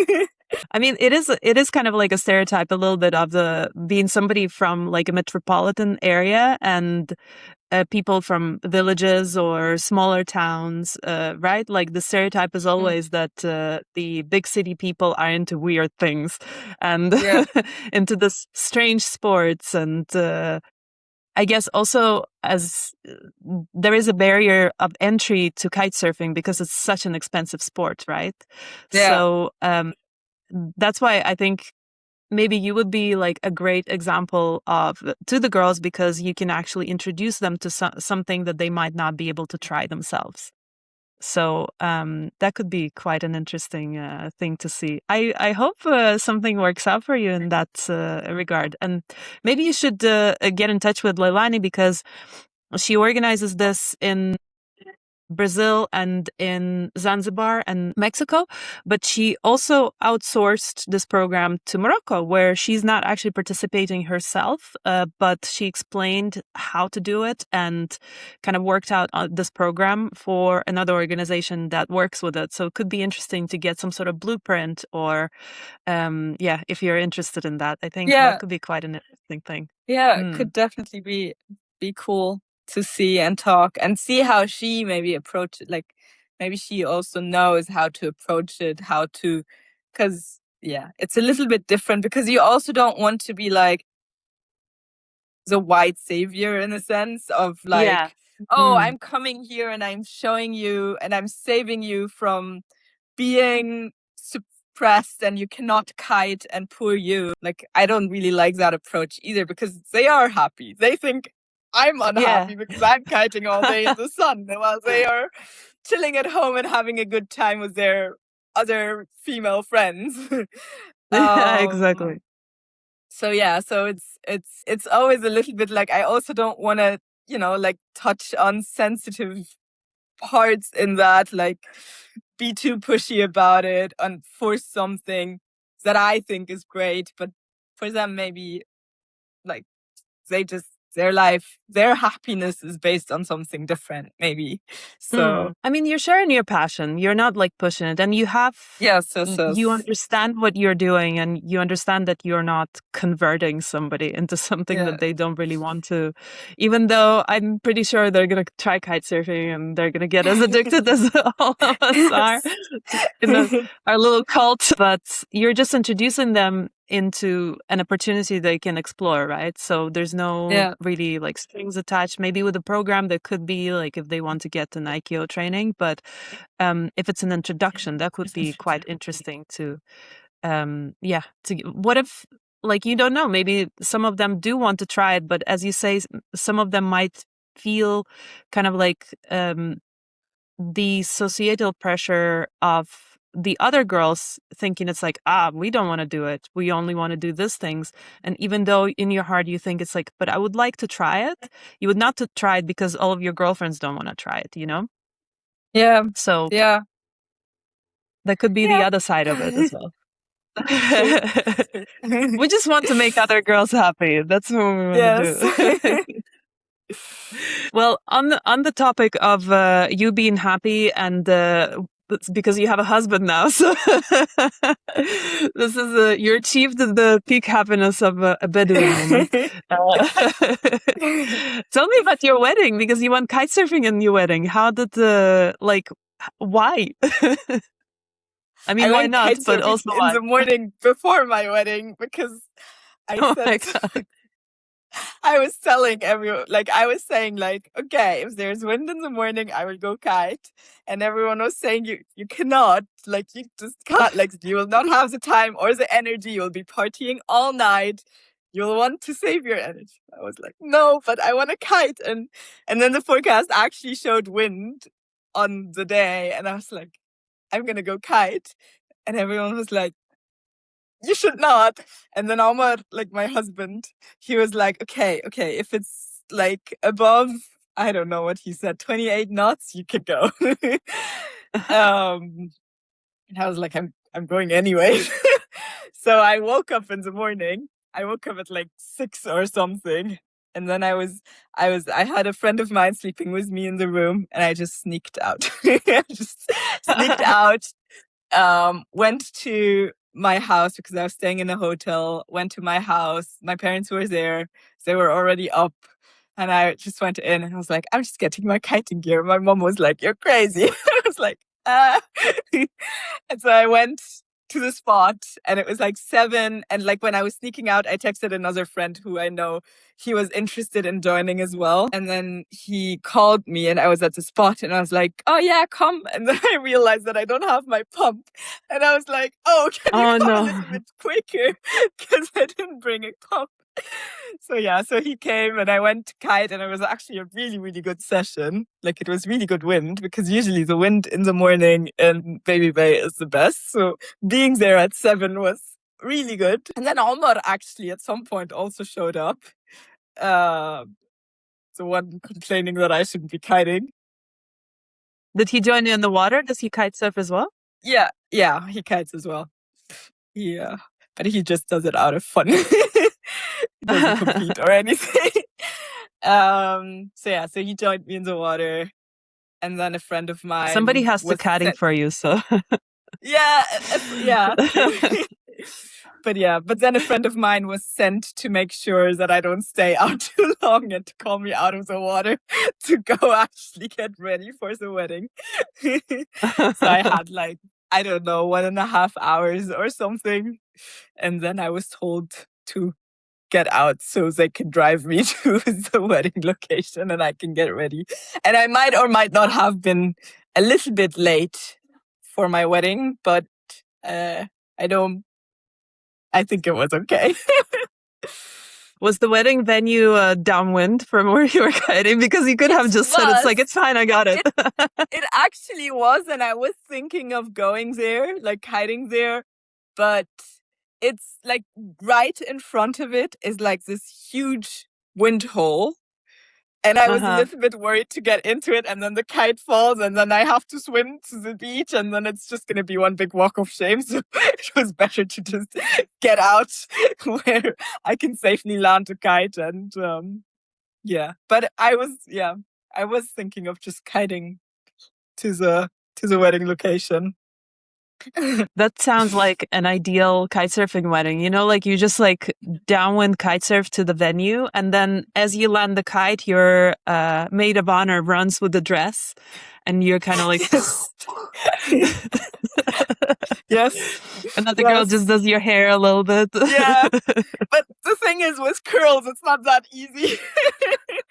I mean, it is kind of like a stereotype a little bit of the being somebody from like a metropolitan area and people from villages or smaller towns, right? Like the stereotype is always that the big city people are into weird things and into this strange sports. And I guess also as there is a barrier of entry to kite surfing because it's such an expensive sport, right? Yeah. So that's why I think maybe you would be like a great example to the girls, because you can actually introduce them to something that they might not be able to try themselves. So that could be quite an interesting thing to see. I hope something works out for you in that regard. And maybe you should get in touch with Leilani, because she organizes this in Brazil and in Zanzibar and Mexico, but she also outsourced this program to Morocco, where she's not actually participating herself, but she explained how to do it and kind of worked out this program for another organization that works with it. So it could be interesting to get some sort of blueprint, or if you're interested in that, I think that could be quite an interesting thing. It could definitely be cool to see and talk and see how she maybe approach it. Like, maybe she also knows how to approach it, because it's a little bit different, because you also don't want to be like the white savior, in a sense of like, I'm coming here and I'm showing you and I'm saving you from being suppressed and you cannot kite and poor you. Like, I don't really like that approach either, because they are happy. They think I'm unhappy because I'm kiting all day in the sun while they are chilling at home and having a good time with their other female friends. Exactly. So it's always a little bit like, I also don't want to, like, touch on sensitive parts in that, like, be too pushy about it and force something that I think is great, but for them maybe, like, their happiness is based on something different, maybe. So I mean, you're sharing your passion. You're not like pushing it, and you understand what you're doing, and you understand that you're not converting somebody into something that they don't really want to. Even though I'm pretty sure they're gonna try kite surfing and they're gonna get as addicted as all of us are in our little cult. But you're just introducing them into an opportunity they can explore, right? So there's no really like strings attached. Maybe with a program there could be like if they want to get an IKO training, but if it's an introduction, that could be quite interesting to what if, like, you don't know, maybe some of them do want to try it, but as you say, some of them might feel kind of like the societal pressure of the other girls thinking it's like, we don't want to do it. We only want to do these things. And even though in your heart you think it's like, but I would like to try it, you would not to try it because all of your girlfriends don't want to try it, you know? Yeah. So Yeah. that could be the Yeah. other side of it as well. True. We just want to make other girls happy. That's what we want Yes. to do. Well, on the topic of you being happy and it's because you have a husband now, so this is you achieved the peak happiness of a Bedouin woman. Tell me about your wedding, because you went kite surfing in your wedding. How did why? I mean, I why went not? But kitesurfing also in why? the morning before my wedding because I Oh said my God. I was telling everyone, like I was saying, like, okay, if there's wind in the morning, I will go kite, and everyone was saying you cannot, like, you just can't, like, you will not have the time or the energy. You'll be partying all night. You'll want to save your energy. I was like, no, but I want to kite, and then the forecast actually showed wind on the day, and I was like, I'm gonna go kite, and everyone was like, you should not. And then Omar, like my husband, he was like, okay, if it's like above, I don't know what he said, 28 knots, you could go. And I was like, I'm going anyway. So I woke up in the morning. I woke up at like 6 or something. And then I had a friend of mine sleeping with me in the room, and I just sneaked out. I just sneaked out, went to my house because I was staying in a hotel, went to my house. My parents were there. They were already up. And I just went in and I was like, I'm just getting my kiting gear. My mom was like, you're crazy. I was like, ah. And so I went to the spot, and it was like 7. And like when I was sneaking out, I texted another friend who I know he was interested in joining as well. And then he called me and I was at the spot and I was like, oh yeah, come. And then I realized that I don't have my pump. And I was like, oh, can you Oh come a no. little bit quicker? Because I didn't bring a pump. So yeah, so he came and I went to kite, and it was actually a really, really good session. Like it was really good wind, because usually the wind in the morning in Baby Bay is the best. So being there at 7 was really good. And then Omar actually at some point also showed up. The one complaining that I shouldn't be kiting. Did he join you in the water? Does he kite surf as well? Yeah, he kites as well. Yeah, but he just does it out of fun. He doesn't compete or anything. So he joined me in the water, and then a friend of mine Somebody has to was kiting for you, so. yeah, true. But then a friend of mine was sent to make sure that I don't stay out too long and to call me out of the water to go actually get ready for the wedding. So I had like, I don't know, 1.5 hours or something. And then I was told to get out so they can drive me to the wedding location and I can get ready. And I might or might not have been a little bit late for my wedding, but I think it was okay. Was the wedding venue downwind from where you were kiting? Because you could have just said, it's like, it's fine, I got it. It actually was, and I was thinking of going there, like kiting there, but it's like right in front of it is like this huge wind hole. And I was a little bit worried to get into it, and then the kite falls, and then I have to swim to the beach, and then it's just going to be one big walk of shame. So it was better to just get out where I can safely land a kite. And yeah, but I was thinking of just kiting to the wedding location. That sounds like an ideal kitesurfing wedding. You know, like you just like downwind kitesurf to the venue, and then as you land the kite, your maid of honor runs with the dress, and you're kind of like, yes. Another girl just does your hair a little bit. Yeah, but the thing is, with curls, it's not that easy.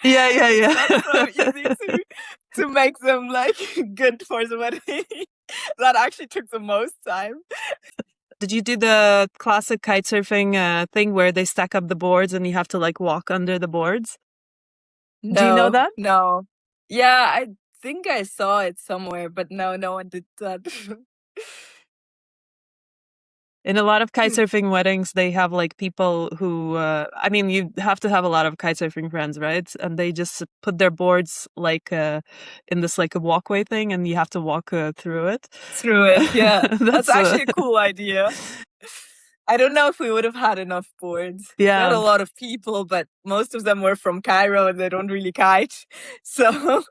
Yeah. It's not so easy to make them like good for the wedding. That actually took the most time. Did you do the classic kitesurfing thing where they stack up the boards and you have to like walk under the boards? No, do you know that? No. Yeah, I think I saw it somewhere, but no one did that. In a lot of kitesurfing weddings, they have like people who, I mean, you have to have a lot of kitesurfing friends, right? And they just put their boards like in this like a walkway thing, and you have to walk through it. Through it, yeah. That's That's actually a cool idea. I don't know if we would have had enough boards. We had yeah, a lot of people, but most of them were from Cairo and they don't really kite. So,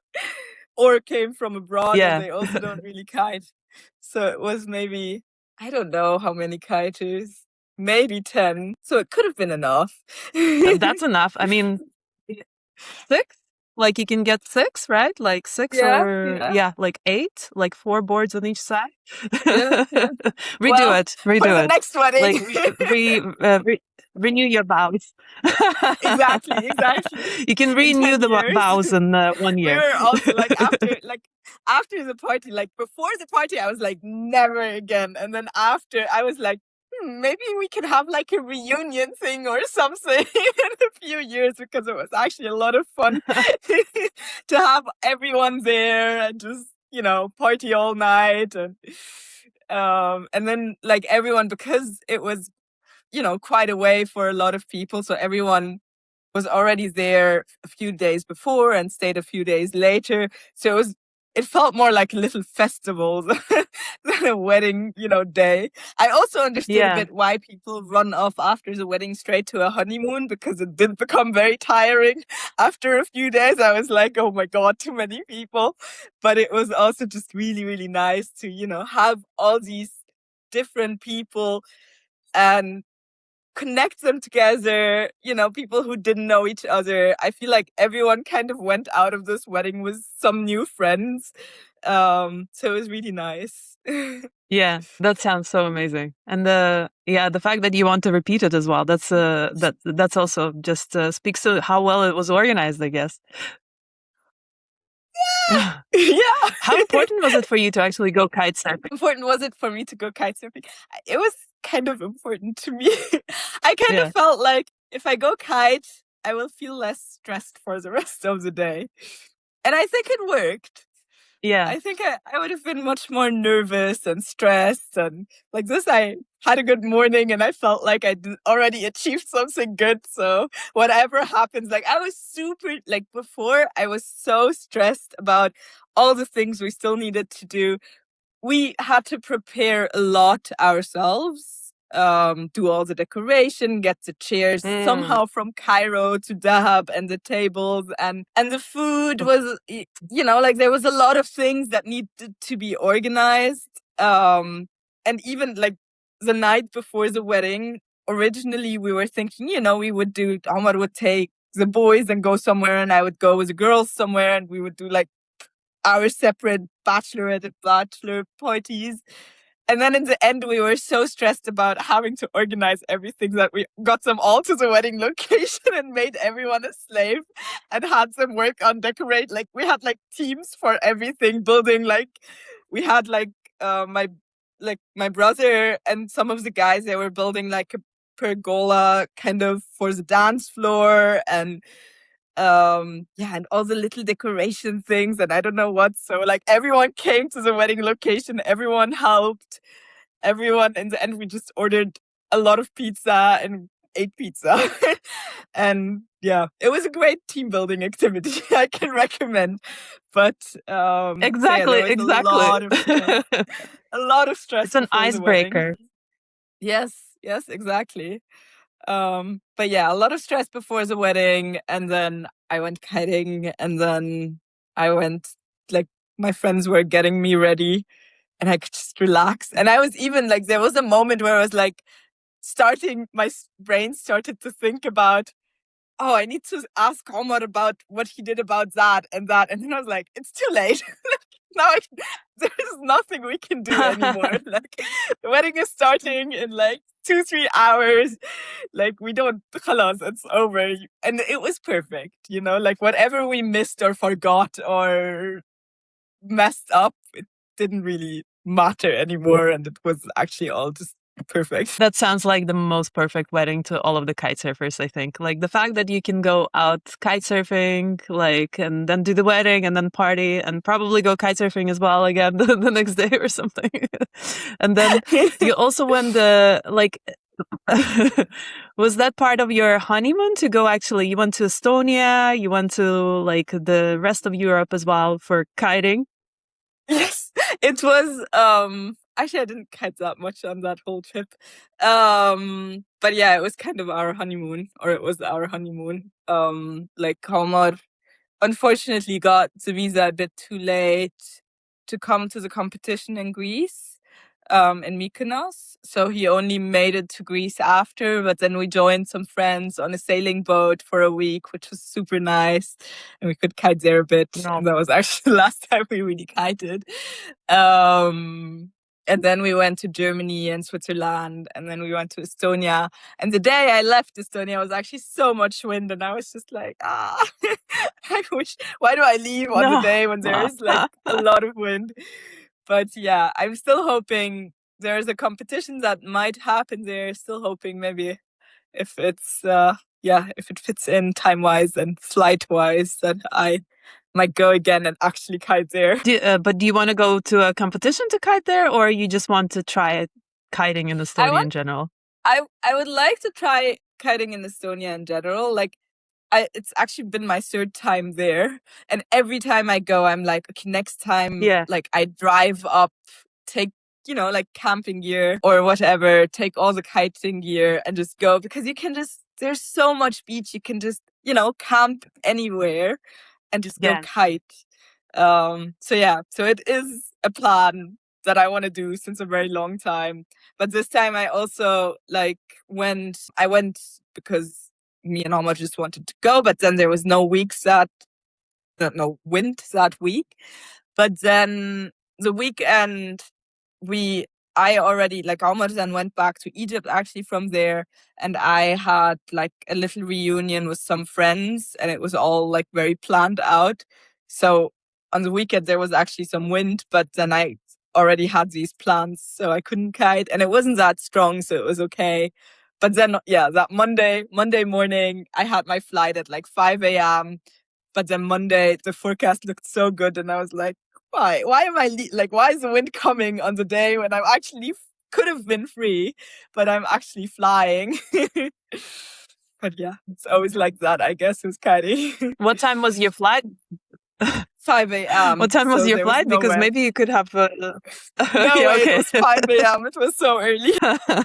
or came from abroad and yeah. they also don't really kite. So it was maybe, I don't know how many kiters, maybe 10. So it could have been enough. That's enough. I mean, 6? Like you can get 6, right? Like 6 Yeah, or yeah, yeah, like 8, like 4 boards on each side. yeah, yeah. Redo Well, it, for redo the it. next wedding. Like renew your vows. Exactly, exactly. You can In renew 10 the years. vows in 1 We year. were also after the party, like before the party, I was like, never again. And then after, I was like, maybe we could have like a reunion thing or something in a few years, because it was actually a lot of fun to have everyone there and just, party all night. And then like everyone, because it was, quite away for a lot of people. So everyone was already there a few days before and stayed a few days later. So it felt more like a little festival than a wedding, day. I also understood a Yeah. bit why people run off after the wedding straight to a honeymoon, because it did become very tiring after a few days. I was like, oh my God, too many people. But it was also just really, really nice to, have all these different people and connect them together, people who didn't know each other. I feel like everyone kind of went out of this wedding with some new friends. So it was really nice. Yeah, that sounds so amazing. And the fact that you want to repeat it as well, that's also just speaks to how well it was organized, I guess. Yeah. How important was it for you to actually go kite surfing? Important was it for me to go kite surfing? It was kind of important to me. I kind of Yeah. felt like if I go kite, I will feel less stressed for the rest of the day. And I think it worked. Yeah. I think I would have been much more nervous and stressed. And like this, I had a good morning and I felt like I already achieved something good. So whatever happens, like I was super, like before, I was so stressed about all the things we still needed to do. We had to prepare a lot ourselves, do all the decoration, get the chairs Mm. somehow from Cairo to Dahab, and the tables, and the food was, like there was a lot of things that needed to be organized. And even like the night before the wedding, originally we were thinking, we would do, Omar would take the boys and go somewhere, and I would go with the girls somewhere, and we would do like our separate bachelorette and bachelor parties. And then in the end, we were so stressed about having to organize everything that we got them all to the wedding location and made everyone a slave and had them work on decorate. Like we had like teams for everything, building like we had like my brother and some of the guys, they were building like a pergola kind of for the dance floor, and and all the little decoration things and I don't know what. So like everyone came to the wedding location, everyone helped, everyone in the end we just ordered a lot of pizza and ate pizza. And yeah, it was a great team building activity. I can recommend. But so yeah, there Exactly, was a exactly. lot of stress. A lot of stress It's an before the wedding. icebreaker. Yes, yes, exactly. But yeah, a lot of stress before the wedding, and then I went kiting, and then I went, like, my friends were getting me ready, and I could just relax. And I was even like, there was a moment where I was like, my brain started to think about, oh, I need to ask Omar about what he did about that and that. And then I was like, it's too late. Now there's nothing we can do anymore. Like the wedding is starting in like 2-3 hours. Like we don't, khalas, it's over. And it was perfect, like whatever we missed or forgot or messed up, it didn't really matter anymore. And it was actually all just Perfect. That sounds like the most perfect wedding to all of the kite surfers, I think. Like the fact that you can go out kite surfing, like, and then do the wedding and then party and probably go kite surfing as well again the next day or something. And then you also went was that part of your honeymoon to go actually? You went to Estonia, you went to like the rest of Europe as well for kiting? Yes, it was actually I didn't kite that much on that whole trip. But yeah, it was kind of our honeymoon, or it was our honeymoon. Like Omar unfortunately got the visa a bit too late to come to the competition in Greece, in Mykonos. So he only made it to Greece after, but then we joined some friends on a sailing boat for a week, which was super nice. And we could kite there a bit. No. And that was actually the last time we really kited. Um, and then we went to Germany and Switzerland, and then we went to Estonia. And the day I left Estonia was actually so much wind, and I was just like, I wish, why do I leave on the No. day when there is like a lot of wind? But yeah, I'm still hoping there's a competition that might happen there. Still hoping maybe if it's, if it fits in time-wise and flight-wise, that I might go again and actually kite there. But do you want to go to a competition to kite there, or you just want to try kiting in Estonia in general? I would like to try kiting in Estonia in general. Like, it's actually been my third time there, and every time I go, I'm like, okay, next time, like I drive up, take like camping gear or whatever, take all the kiting gear and just go, because you can just, there's so much beach, you can just camp anywhere and just go kite. So it is a plan that I want to do since a very long time. But this time I also I went because me and Omar just wanted to go, but then there was no wind that week. But then the weekend I already, like, Omar then went back to Egypt actually from there, and I had like a little reunion with some friends, and it was all like very planned out. So on the weekend there was actually some wind, but then I already had these plans, so I couldn't kite, and it wasn't that strong, so it was okay. But then that Monday morning I had my flight at like 5 a.m. But then Monday the forecast looked so good, and I was like, why am I why is the wind coming on the day when I'm actually could have been free, but I'm actually flying? But yeah, it's always like that, I guess, with kiting. What time was your flight? 5 a.m. What time was your flight? Because way. maybe you could have. No way, it was 5 a.m. It was so early. I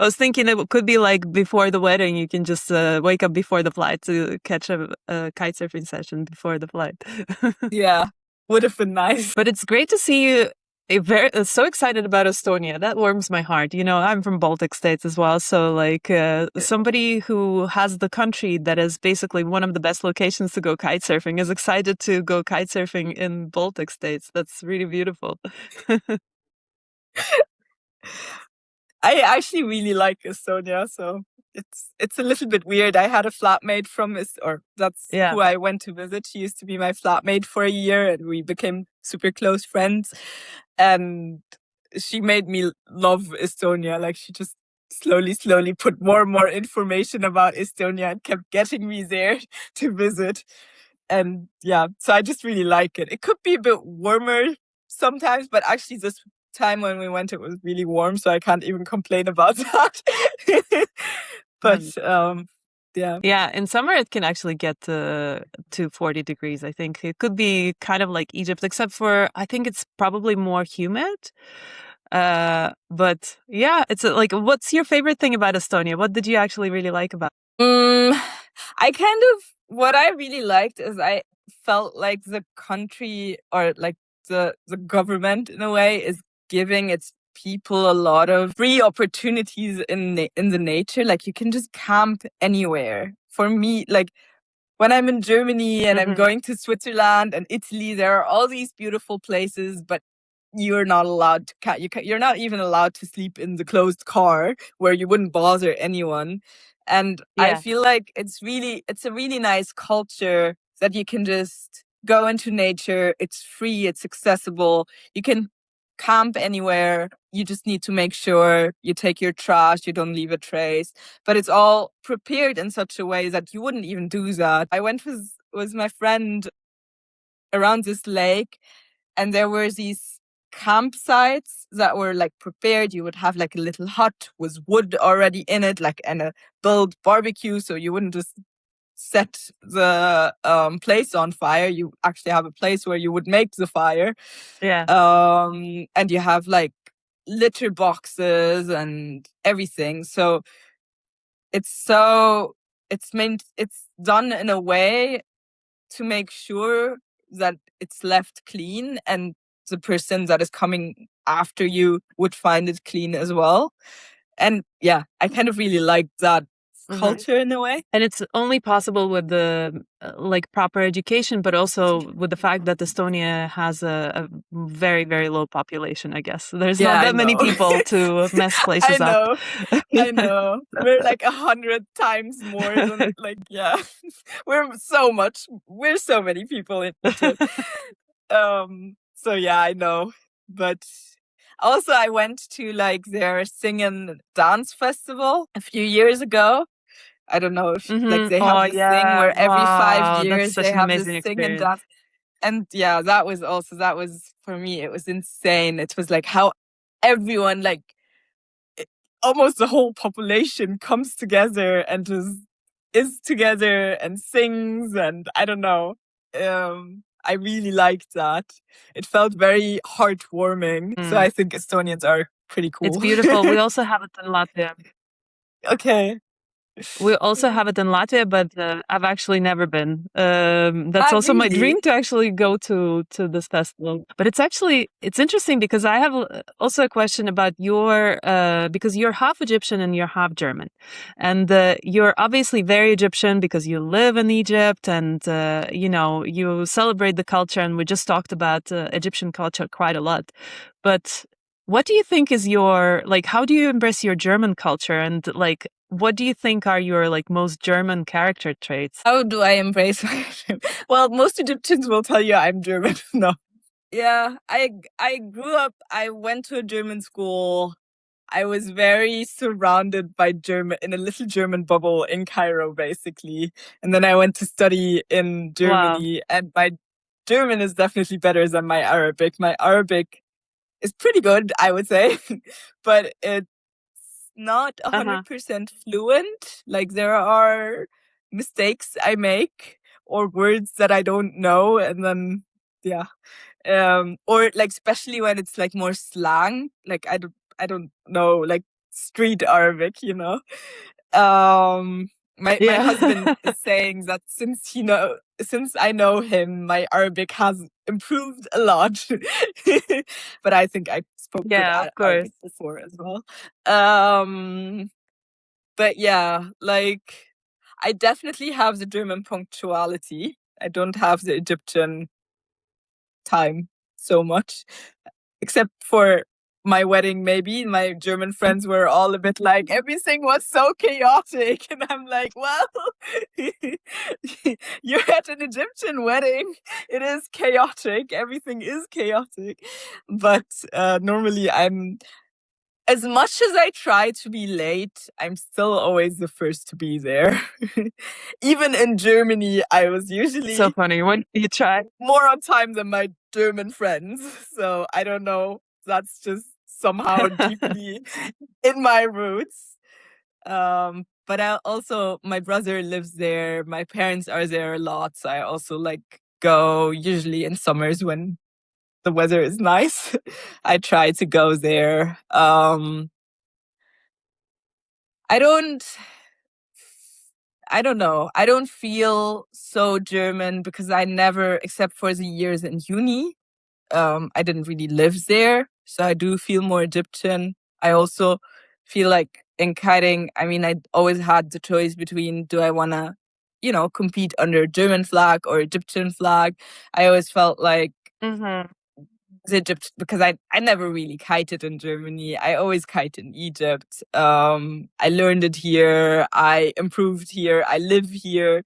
was thinking it could be like before the wedding. You can just wake up before the flight to catch a kite surfing session before the flight. Yeah, would have been nice. But it's great to see you so excited about Estonia. That warms my heart. I'm from Baltic states as well. So like somebody who has the country that is basically one of the best locations to go kite surfing is excited to go kite surfing in Baltic states. That's really beautiful. I actually really like Estonia, so it's a little bit weird. I had a flatmate who I went to visit. She used to be my flatmate for a year, and we became super close friends. And she made me love Estonia. Like, she just slowly put more and more information about Estonia and kept getting me there to visit. And so I just really like it. It could be a bit warmer sometimes, but actually this time when we went, it was really warm, so I can't even complain about that. But in summer it can actually get to 40 degrees. I think it could be kind of like Egypt, except for I think it's probably more humid. But it's like, what's your favorite thing about Estonia? What did you actually really like about it? What I really liked is I felt like the country, or like the government in a way, is giving its people a lot of free opportunities in the nature. Like, you can just camp anywhere. For me, like, when I'm in Germany and I'm going to Switzerland and Italy, there are all these beautiful places, but you're not allowed to you're not even allowed to sleep in the closed car where you wouldn't bother anyone. And I feel like it's a really nice culture that you can just go into nature. It's free, it's accessible. You can camp anywhere. You just need to make sure you take your trash, you don't leave a trace. But it's all prepared in such a way that you wouldn't even do that. I went with my friend around this lake, and there were these campsites that were like prepared. You would have like a little hut with wood already in it, like, and a built barbecue, so you wouldn't just set the place on fire. You actually have a place where you would make the fire. Yeah. And you have like litter boxes and everything. So it's done in a way to make sure that it's left clean, and the person that is coming after you would find it clean as well. And yeah, I kind of really like that culture in a way. And it's only possible with the like proper education, but also with the fact that Estonia has a very, very low population, I guess. There's not that many people to mess places up. I know. We're like 100 times more than like, yeah. We're so many people in Egypt. So yeah, I know. But also I went to like their sing and dance festival a few years ago. I don't know if like they have this thing where every 5 years they have this sing and dance. And yeah, that was for me, it was insane. It was like how everyone, like almost the whole population, comes together and is together and sings, and I don't know. I really liked that. It felt very heartwarming. So I think Estonians are pretty cool. It's beautiful. We also have it in Latvia. Okay. We also have it in Latvia, but I've actually never been. That's also my dream, to actually go to this festival. But it's interesting because I have also a question about your, because you're half Egyptian and you're half German. And you're obviously very Egyptian because you live in Egypt and, you celebrate the culture. And we just talked about Egyptian culture quite a lot. But what do you think is how do you embrace your German culture, and like, what do you think are your like most German character traits? How do I embrace my German? Well, most Egyptians will tell you I'm German. No. Yeah, I grew up, I went to a German school. I was very surrounded by German, in a little German bubble in Cairo, basically. And then I went to study in Germany, and my German is definitely better than my Arabic. My Arabic is pretty good, I would say, but it's not 100% fluent. Like there are mistakes I make or words that I don't know, and then yeah, or like especially when it's like more slang. Like I don't know, like street Arabic, you know. My husband is saying that since I know him, my Arabic has improved a lot. But I think I spoke good Arabic before as well. But yeah, like I definitely have the German punctuality. I don't have the Egyptian time so much, except for my wedding. Maybe my German friends were all a bit like, everything was so chaotic, and I'm like, well, you're at an Egyptian wedding, it is chaotic, everything is chaotic. But normally as much as I try to be late, I'm still always the first to be there. Even in Germany, I was usually so funny when you try more on time than my German friends. So I don't know. That's just somehow deeply in my roots. But my brother lives there. My parents are there a lot. So I also like go usually in summers when the weather is nice. I try to go there. I don't know. I don't feel so German because I never, except for the years in uni, I didn't really live there. So I do feel more Egyptian. I also feel like in kiting, I mean, I always had the choice between, do I want to, compete under German flag or Egyptian flag? I always felt like Egypt, because I never really kited in Germany. I always kite in Egypt. I learned it here. I improved here. I live here.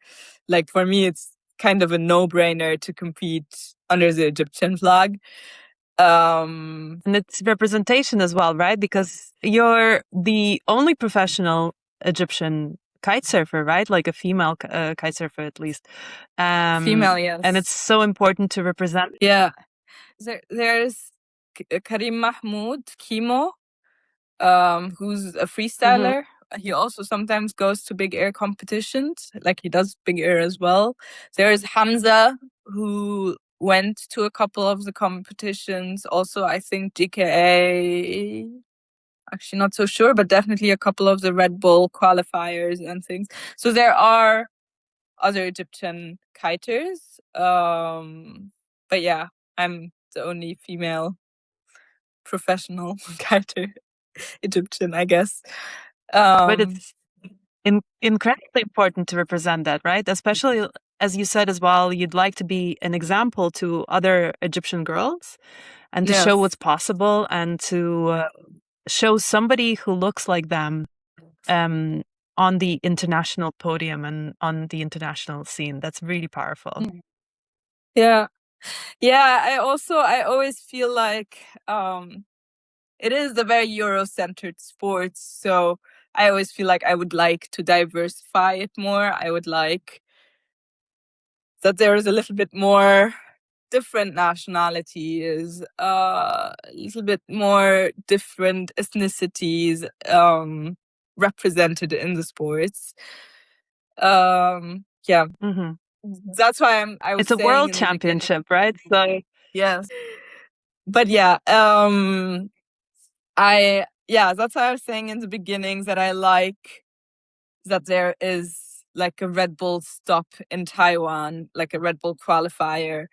Like for me, it's kind of a no-brainer to compete under the Egyptian flag. Um, And it's representation as well, right? Because you're the only professional Egyptian kite surfer, right? Like a female kite surfer, at least. Female, yes. And it's so important to represent. Yeah. There's Karim Mahmoud, Kimo, who's a freestyler. He also sometimes goes to big air competitions, like he does big air as well. There's Hamza, who went to a couple of the competitions. Also, I think GKA, actually not so sure, but definitely a couple of the Red Bull qualifiers and things. So there are other Egyptian kiters. But yeah, I'm the only female professional kiter Egyptian, I guess. But it's incredibly important to represent that, right? Especially, as you said as well, you'd like to be an example to other Egyptian girls and to show what's possible and to show somebody who looks like them on the international podium and on the international scene. That's really powerful. Yeah. Yeah, I always feel like it is a very Euro-centered sport, so I always feel like I would like to diversify it more. I would like that there is a little bit more different nationalities, a little bit more different ethnicities represented in the sports. Yeah. That's why I was It's a saying world in the championship, right? So yes. But yeah, that's why I was saying in the beginning that I like that there is like a Red Bull stop in Taiwan, like a Red Bull qualifier.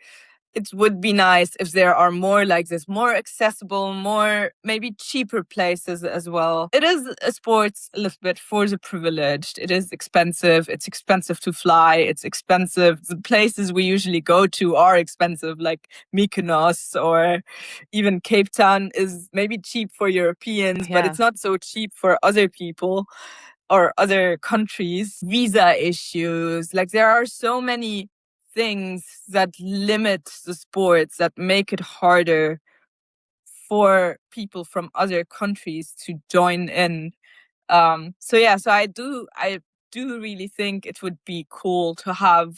It would be nice if there are more like this, more accessible, more maybe cheaper places as well. It is a sport a little bit for the privileged. It is expensive. It's expensive to fly. It's expensive. The places we usually go to are expensive, like Mykonos or even Cape Town is maybe cheap for Europeans, but it's not so cheap for other people or other countries. Visa issues. Like there are so many things that limit the sports, that make it harder for people from other countries to join in. So I do really think it would be cool to have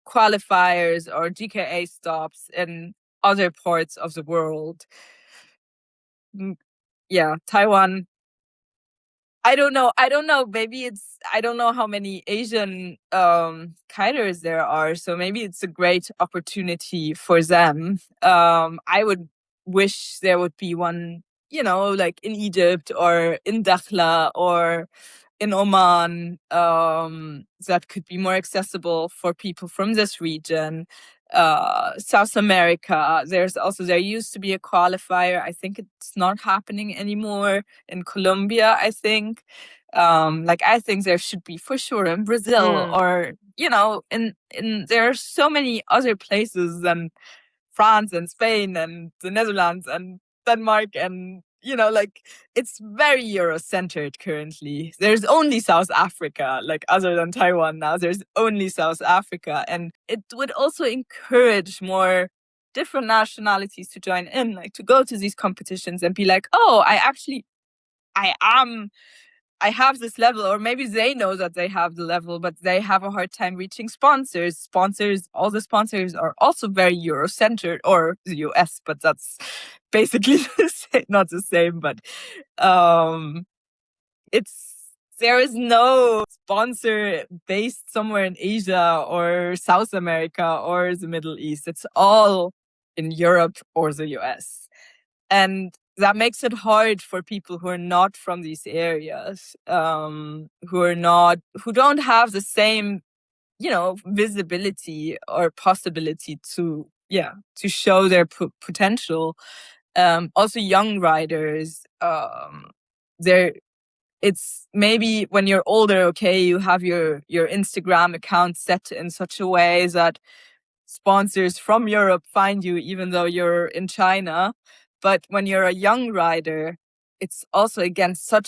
qualifiers or GKA stops in other parts of the world. Yeah, Taiwan. I don't know. Maybe I don't know how many Asian kiters there are. So maybe it's a great opportunity for them. I would wish there would be one, like in Egypt or in Dakhla or in Oman, that could be more accessible for people from this region. South America, there used to be a qualifier. I think it's not happening anymore in Colombia, I think. I think there should be for sure in Brazil or, in there are so many other places than France and Spain and the Netherlands and Denmark and, it's very Euro-centered currently. There's only South Africa, like other than Taiwan now, there's only South Africa. And it would also encourage more different nationalities to join in, like to go to these competitions and be like, oh, I have this level, or maybe they know that they have the level, but they have a hard time reaching sponsors. All the sponsors are also very Euro-centered, or the US, but that's basically not the same. But there is no sponsor based somewhere in Asia or South America or the Middle East. It's all in Europe or the US. And that makes it hard for people who are not from these areas, who don't have the same, visibility or possibility to show their potential. Also young riders, it's maybe when you're older, okay, you have your Instagram account set in such a way that sponsors from Europe find you even though you're in China. But when you're a young rider, it's also again so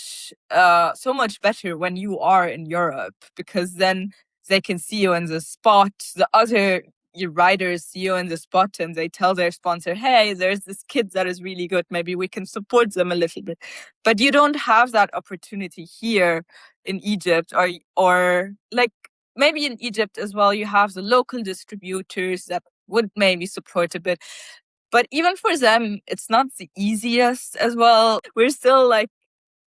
much better when you are in Europe, because then they can see you in the spot. The other your riders see you in the spot and they tell their sponsor, hey, there's this kid that is really good, maybe we can support them a little bit. But you don't have that opportunity here in Egypt, or like maybe in Egypt as well, you have the local distributors that would maybe support a bit. But even for them, it's not the easiest as well. We're still like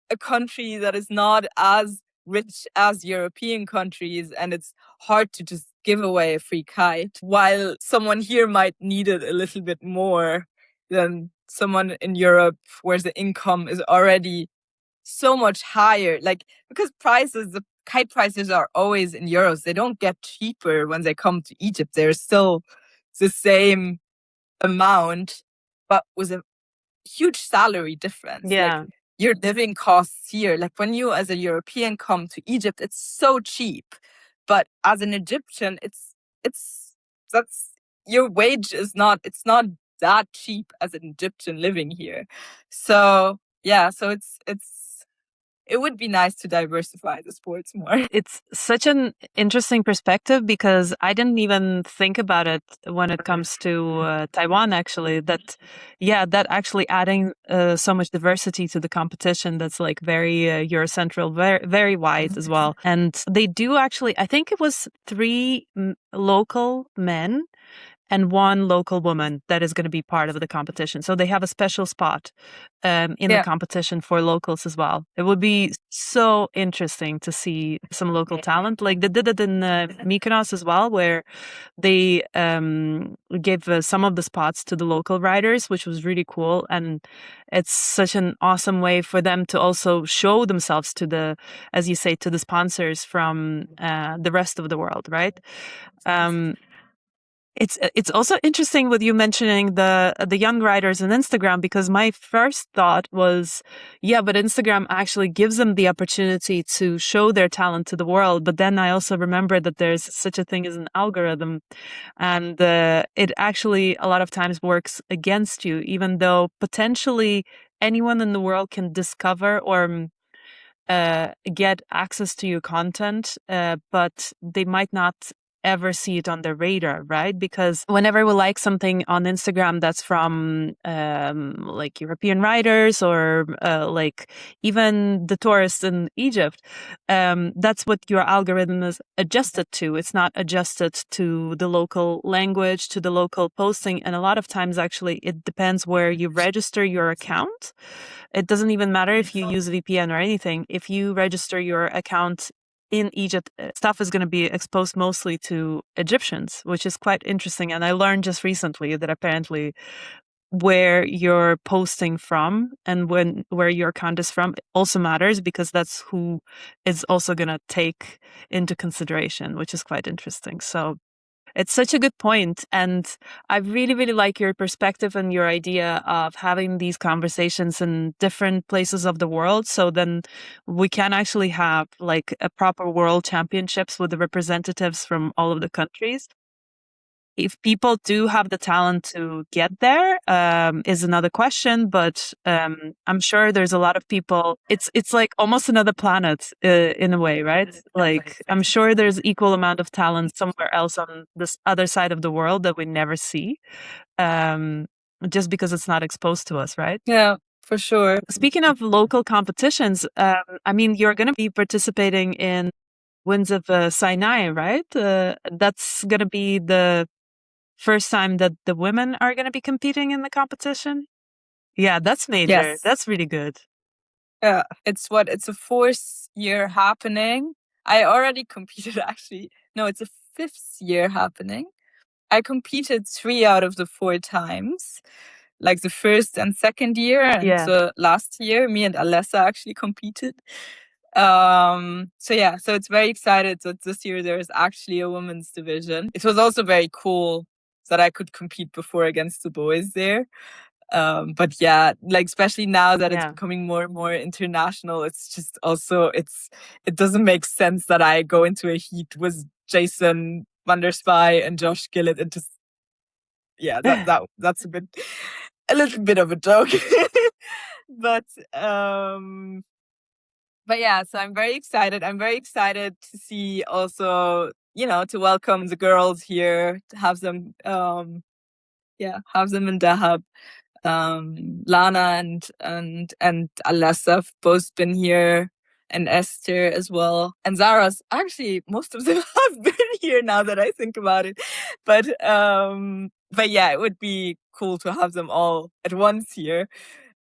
a country that is not as rich as European countries, and it's hard to just give away a free kite, while someone here might need it a little bit more than someone in Europe where the income is already so much higher. Like, because the kite prices are always in euros. They don't get cheaper when they come to Egypt. They're still the same amount, but with a huge salary difference. Yeah. Like, your living costs here, like when you as a European come to Egypt, it's so cheap. But as an Egyptian, that's your wage is not, it's not that cheap as an Egyptian living here. So yeah, so it would be nice to diversify the sports more. It's such an interesting perspective because I didn't even think about it when it comes to Taiwan, actually. That actually adding so much diversity to the competition that's like very Eurocentral, very, very wide as well. And they do actually, I think it was 3 local men and 1 local woman that is going to be part of the competition. So they have a special spot in the competition for locals as well. It would be so interesting to see some local talent. Like they did it in Mykonos as well, where they gave some of the spots to the local riders, which was really cool. And it's such an awesome way for them to also show themselves to the, as you say, to the sponsors from the rest of the world, right? It's also interesting with you mentioning the young writers on Instagram, because my first thought was, yeah, but Instagram actually gives them the opportunity to show their talent to the world. But then I also remember that there's such a thing as an algorithm, and it actually a lot of times works against you, even though potentially anyone in the world can discover or get access to your content, but they might not ever see it on their radar, right? Because whenever we like something on Instagram that's from like European writers or like even the tourists in Egypt, that's what your algorithm is adjusted to. It's not adjusted to the local language, to the local posting. And a lot of times, actually, it depends where you register your account. It doesn't even matter if you use VPN or anything. If you register your account in Egypt, stuff is going to be exposed mostly to Egyptians, which is quite interesting. And I learned just recently that apparently where you're posting from and where your account is from also matters, because that's who is also going to take into consideration, which is quite interesting. So it's such a good point. And I really, really like your perspective and your idea of having these conversations in different places of the world. So then we can actually have like a proper world championships with the representatives from all of the countries. If people do have the talent to get there, is another question. But I'm sure there's a lot of people. It's like almost another planet in a way, right? Like I'm sure there's equal amount of talent somewhere else on this other side of the world that we never see, just because it's not exposed to us, right? Yeah, for sure. Speaking of local competitions, I mean, you're going to be participating in Wings of Sinai, right? That's going to be the first time that the women are going to be competing in the competition. Yeah, that's major. Yes. That's really good. Yeah, it's a 4th year happening. I already competed, actually. No, it's a 5th year happening. I competed 3 out of the 4 times, like the first and second year, and the last year, me and Alessa actually competed. So yeah, so it's very excited that this year there is actually a women's division. It was also very cool that I could compete before against the boys there. But yeah, like especially now that it's becoming more and more international, it's just also it doesn't make sense that I go into a heat with Jason Van der Spy and Josh Gillett. It just that's a little bit of a joke. But yeah, so I'm very excited. I'm very excited to see also to welcome the girls here, to have them, have them in Dahab. Lana and Alessa have both been here, and Esther as well. And Zara's actually, most of them have been here now that I think about it. But yeah, it would be cool to have them all at once here.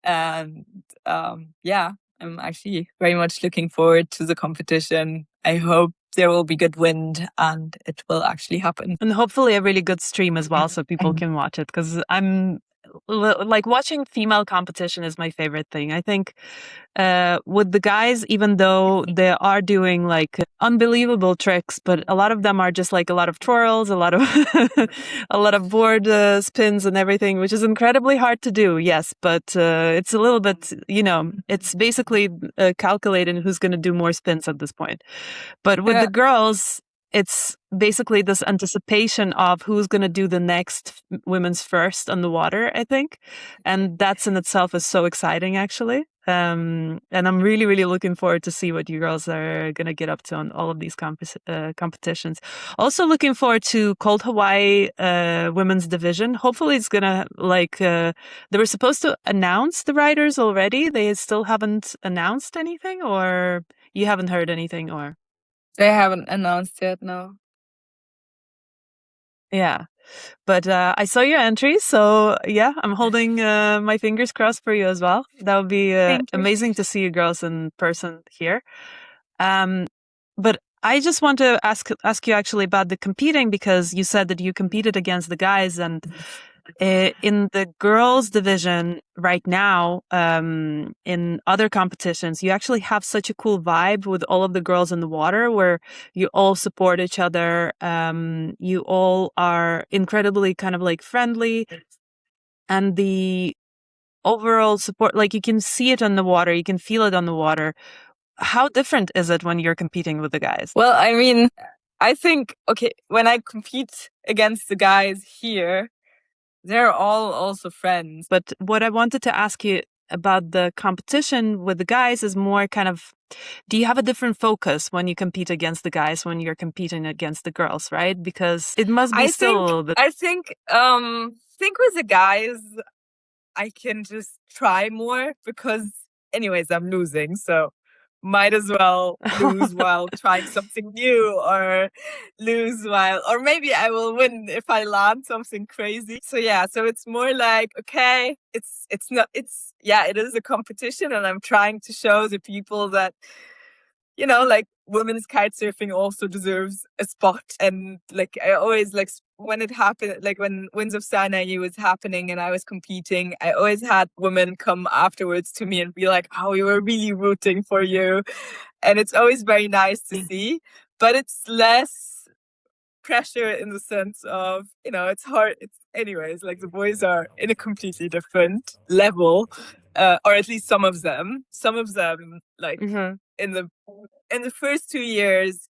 And I'm actually very much looking forward to the competition. I hope there will be good wind and it will actually happen. And hopefully a really good stream as well so people can watch it, because I'm like, watching female competition is my favorite thing. I think with the guys, even though they are doing like unbelievable tricks, but a lot of them are just like a lot of twirls, a lot of a lot of board spins and everything, which is incredibly hard to do. Yes, but it's a little bit, it's basically calculating who's going to do more spins at this point. But with the girls, it's basically this anticipation of who's going to do the next women's first on the water, I think. And that's in itself is so exciting, actually. And I'm really, really looking forward to see what you girls are going to get up to on all of these competitions. Also looking forward to Cold Hawaii women's division. Hopefully it's going to they were supposed to announce the riders already. They still haven't announced anything, or you haven't heard anything, or? They haven't announced yet, no. Yeah. But I saw your entry, so yeah, I'm holding my fingers crossed for you as well. That would be amazing to see you girls in person here. But I just want to ask you actually about the competing, because you said that you competed against the guys, and in the girls division right now, in other competitions, you actually have such a cool vibe with all of the girls in the water, where you all support each other. You all are incredibly kind of like friendly, and the overall support, like you can see it on the water, you can feel it on the water. How different is it when you're competing with the guys? Well, I mean, I think, when I compete against the guys here, they're all also friends. But what I wanted to ask you about the competition with the guys is more kind of, do you have a different focus when you compete against the guys when you're competing against the girls, right? Because it must be still a little bit. I think with the guys, I can just try more because anyways, I'm losing. So might as well lose while trying something new, or maybe I will win if I land something crazy. So yeah, so it's more like, okay, it is a competition, and I'm trying to show the people that, like, women's kite surfing also deserves a spot. And like, I always, like, when it happened, like when Wings of Sinai was happening and I was competing, I always had women come afterwards to me and be like, oh, we were really rooting for you. And it's always very nice to see, but it's less pressure in the sense of, it's hard. It's anyways, like, the boys are in a completely different level, or at least some of them, like, in the first 2 years,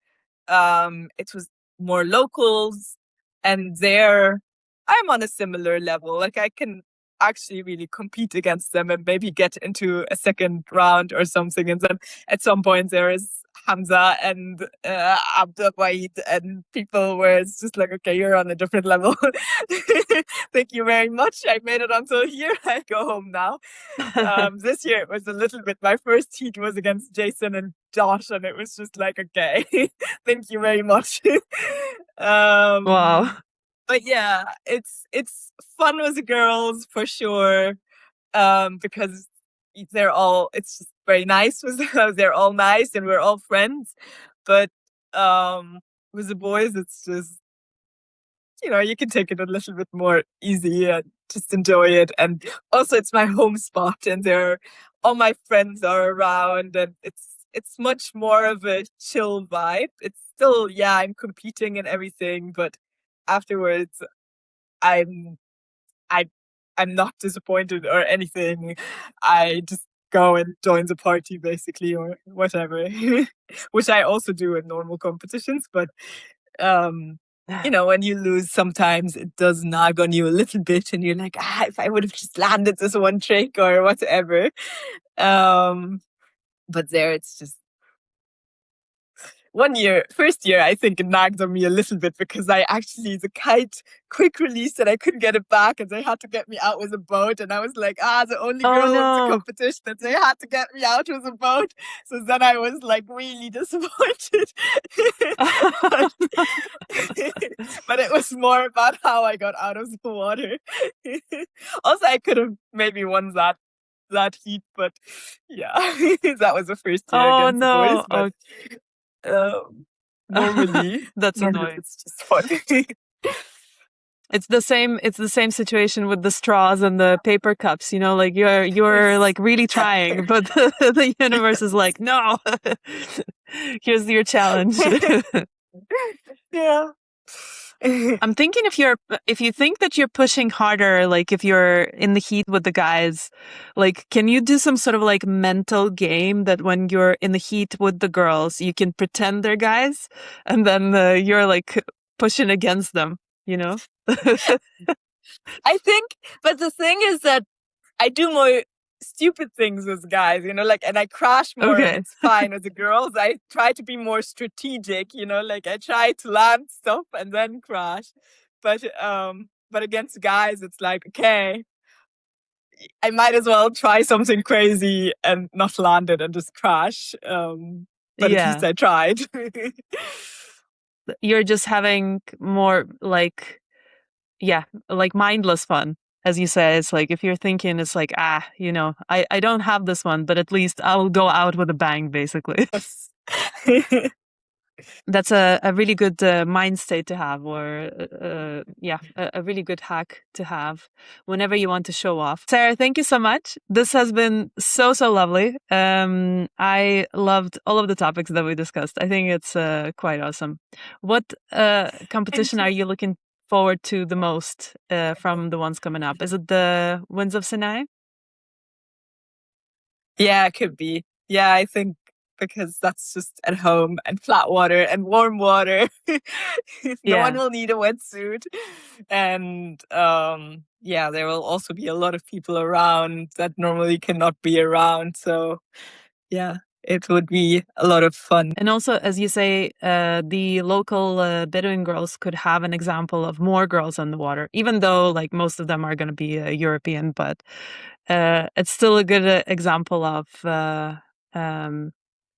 it was more locals, and there I'm on a similar level. Like, I can actually really compete against them and maybe get into a second round or something. And then at some point there is Hamza and Abdul Wahid and people where it's just like, okay, you're on a different level. Thank you very much. I made it until here. I go home now. This year it was a little bit, my first heat was against Jason and Josh, and it was just like, okay, thank you very much. Wow. But yeah, it's fun with the girls for sure, because it's just very nice with them. They're all nice and we're all friends. But with the boys, it's just, you can take it a little bit more easy and just enjoy it. And also it's my home spot, and all my friends are around, and it's much more of a chill vibe. It's still, I'm competing and everything, but afterwards I'm not disappointed or anything. I just go and join the party basically, or whatever, which I also do in normal competitions. But when you lose, sometimes it does nag on you a little bit, and you're like, if I would have just landed this one trick or whatever. But there, it's just, first year, I think it nagged on me a little bit because the kite quick released and I couldn't get it back and they had to get me out with a boat. And I was like, the only Oh, girl in the no. competition that they had to get me out with a boat. So then I was like really disappointed. But it was more about how I got out of the water. Also, I could have maybe won that heat, but yeah, that was the first year Oh, against the no. boys. But normally, That's annoying. it's just fun. It's the same situation with the straws and the paper cups, you know, like you're like really trying, but the universe is like, no, here's your challenge. Yeah. I'm thinking if you think that you're pushing harder, like if you're in the heat with the guys, like can you do some sort of like mental game that when you're in the heat with the girls, you can pretend they're guys and then you're like pushing against them, you know? I think, but the thing is that I do more stupid things with guys, and I crash more and Okay. it's fine. With the girls, I try to be more strategic, like I try to land stuff and then crash. But against guys, it's like, okay, I might as well try something crazy and not land it and just crash. But at least I tried. You're just having more like mindless fun. As you say, it's like if you're thinking, it's like, I don't have this one, but at least I'll go out with a bang, basically. That's a really good mind state to have, or a really good hack to have whenever you want to show off. Sarah, thank you so much. This has been so lovely. I loved all of the topics that we discussed. I think it's quite awesome. What competition are you looking forward to the most from the ones coming up? Is it the Winds of Sinai? Yeah, it could be. Yeah, I think because that's just at home and flat water and warm water. No one will need a wetsuit. And there will also be a lot of people around that normally cannot be around. So yeah, it would be a lot of fun. And also, as you say, the local Bedouin girls could have an example of more girls on the water, even though like most of them are going to be European, but it's still a good example of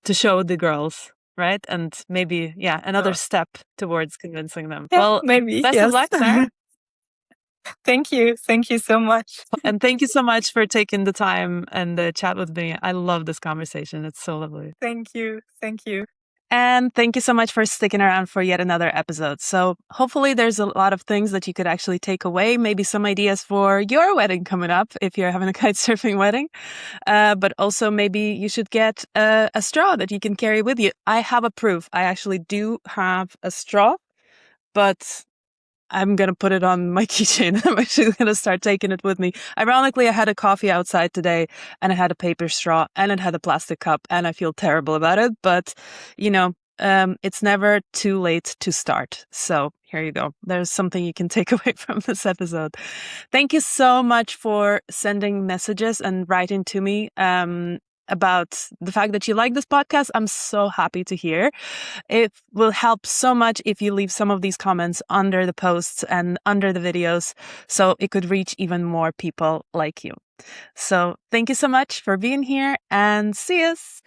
to show the girls, right? And maybe, another step towards convincing them. Yeah, well, maybe. best Yes. of luck, Sarah. Thank you. Thank you so much. And thank you so much for taking the time and chat with me. I love this conversation. It's so lovely. Thank you. Thank you. And thank you so much for sticking around for yet another episode. So hopefully there's a lot of things that you could actually take away, maybe some ideas for your wedding coming up if you're having a kite surfing wedding. But also maybe you should get a straw that you can carry with you. I have a proof. I actually do have a straw, but I'm going to put it on my keychain. I'm actually going to start taking it with me. Ironically, I had a coffee outside today and I had a paper straw and it had a plastic cup and I feel terrible about it. But, it's never too late to start. So here you go. There's something you can take away from this episode. Thank you so much for sending messages and writing to me about the fact that you like this podcast. I'm so happy to hear. It will help so much if you leave some of these comments under the posts and under the videos so it could reach even more people like you. So thank you so much for being here and see us.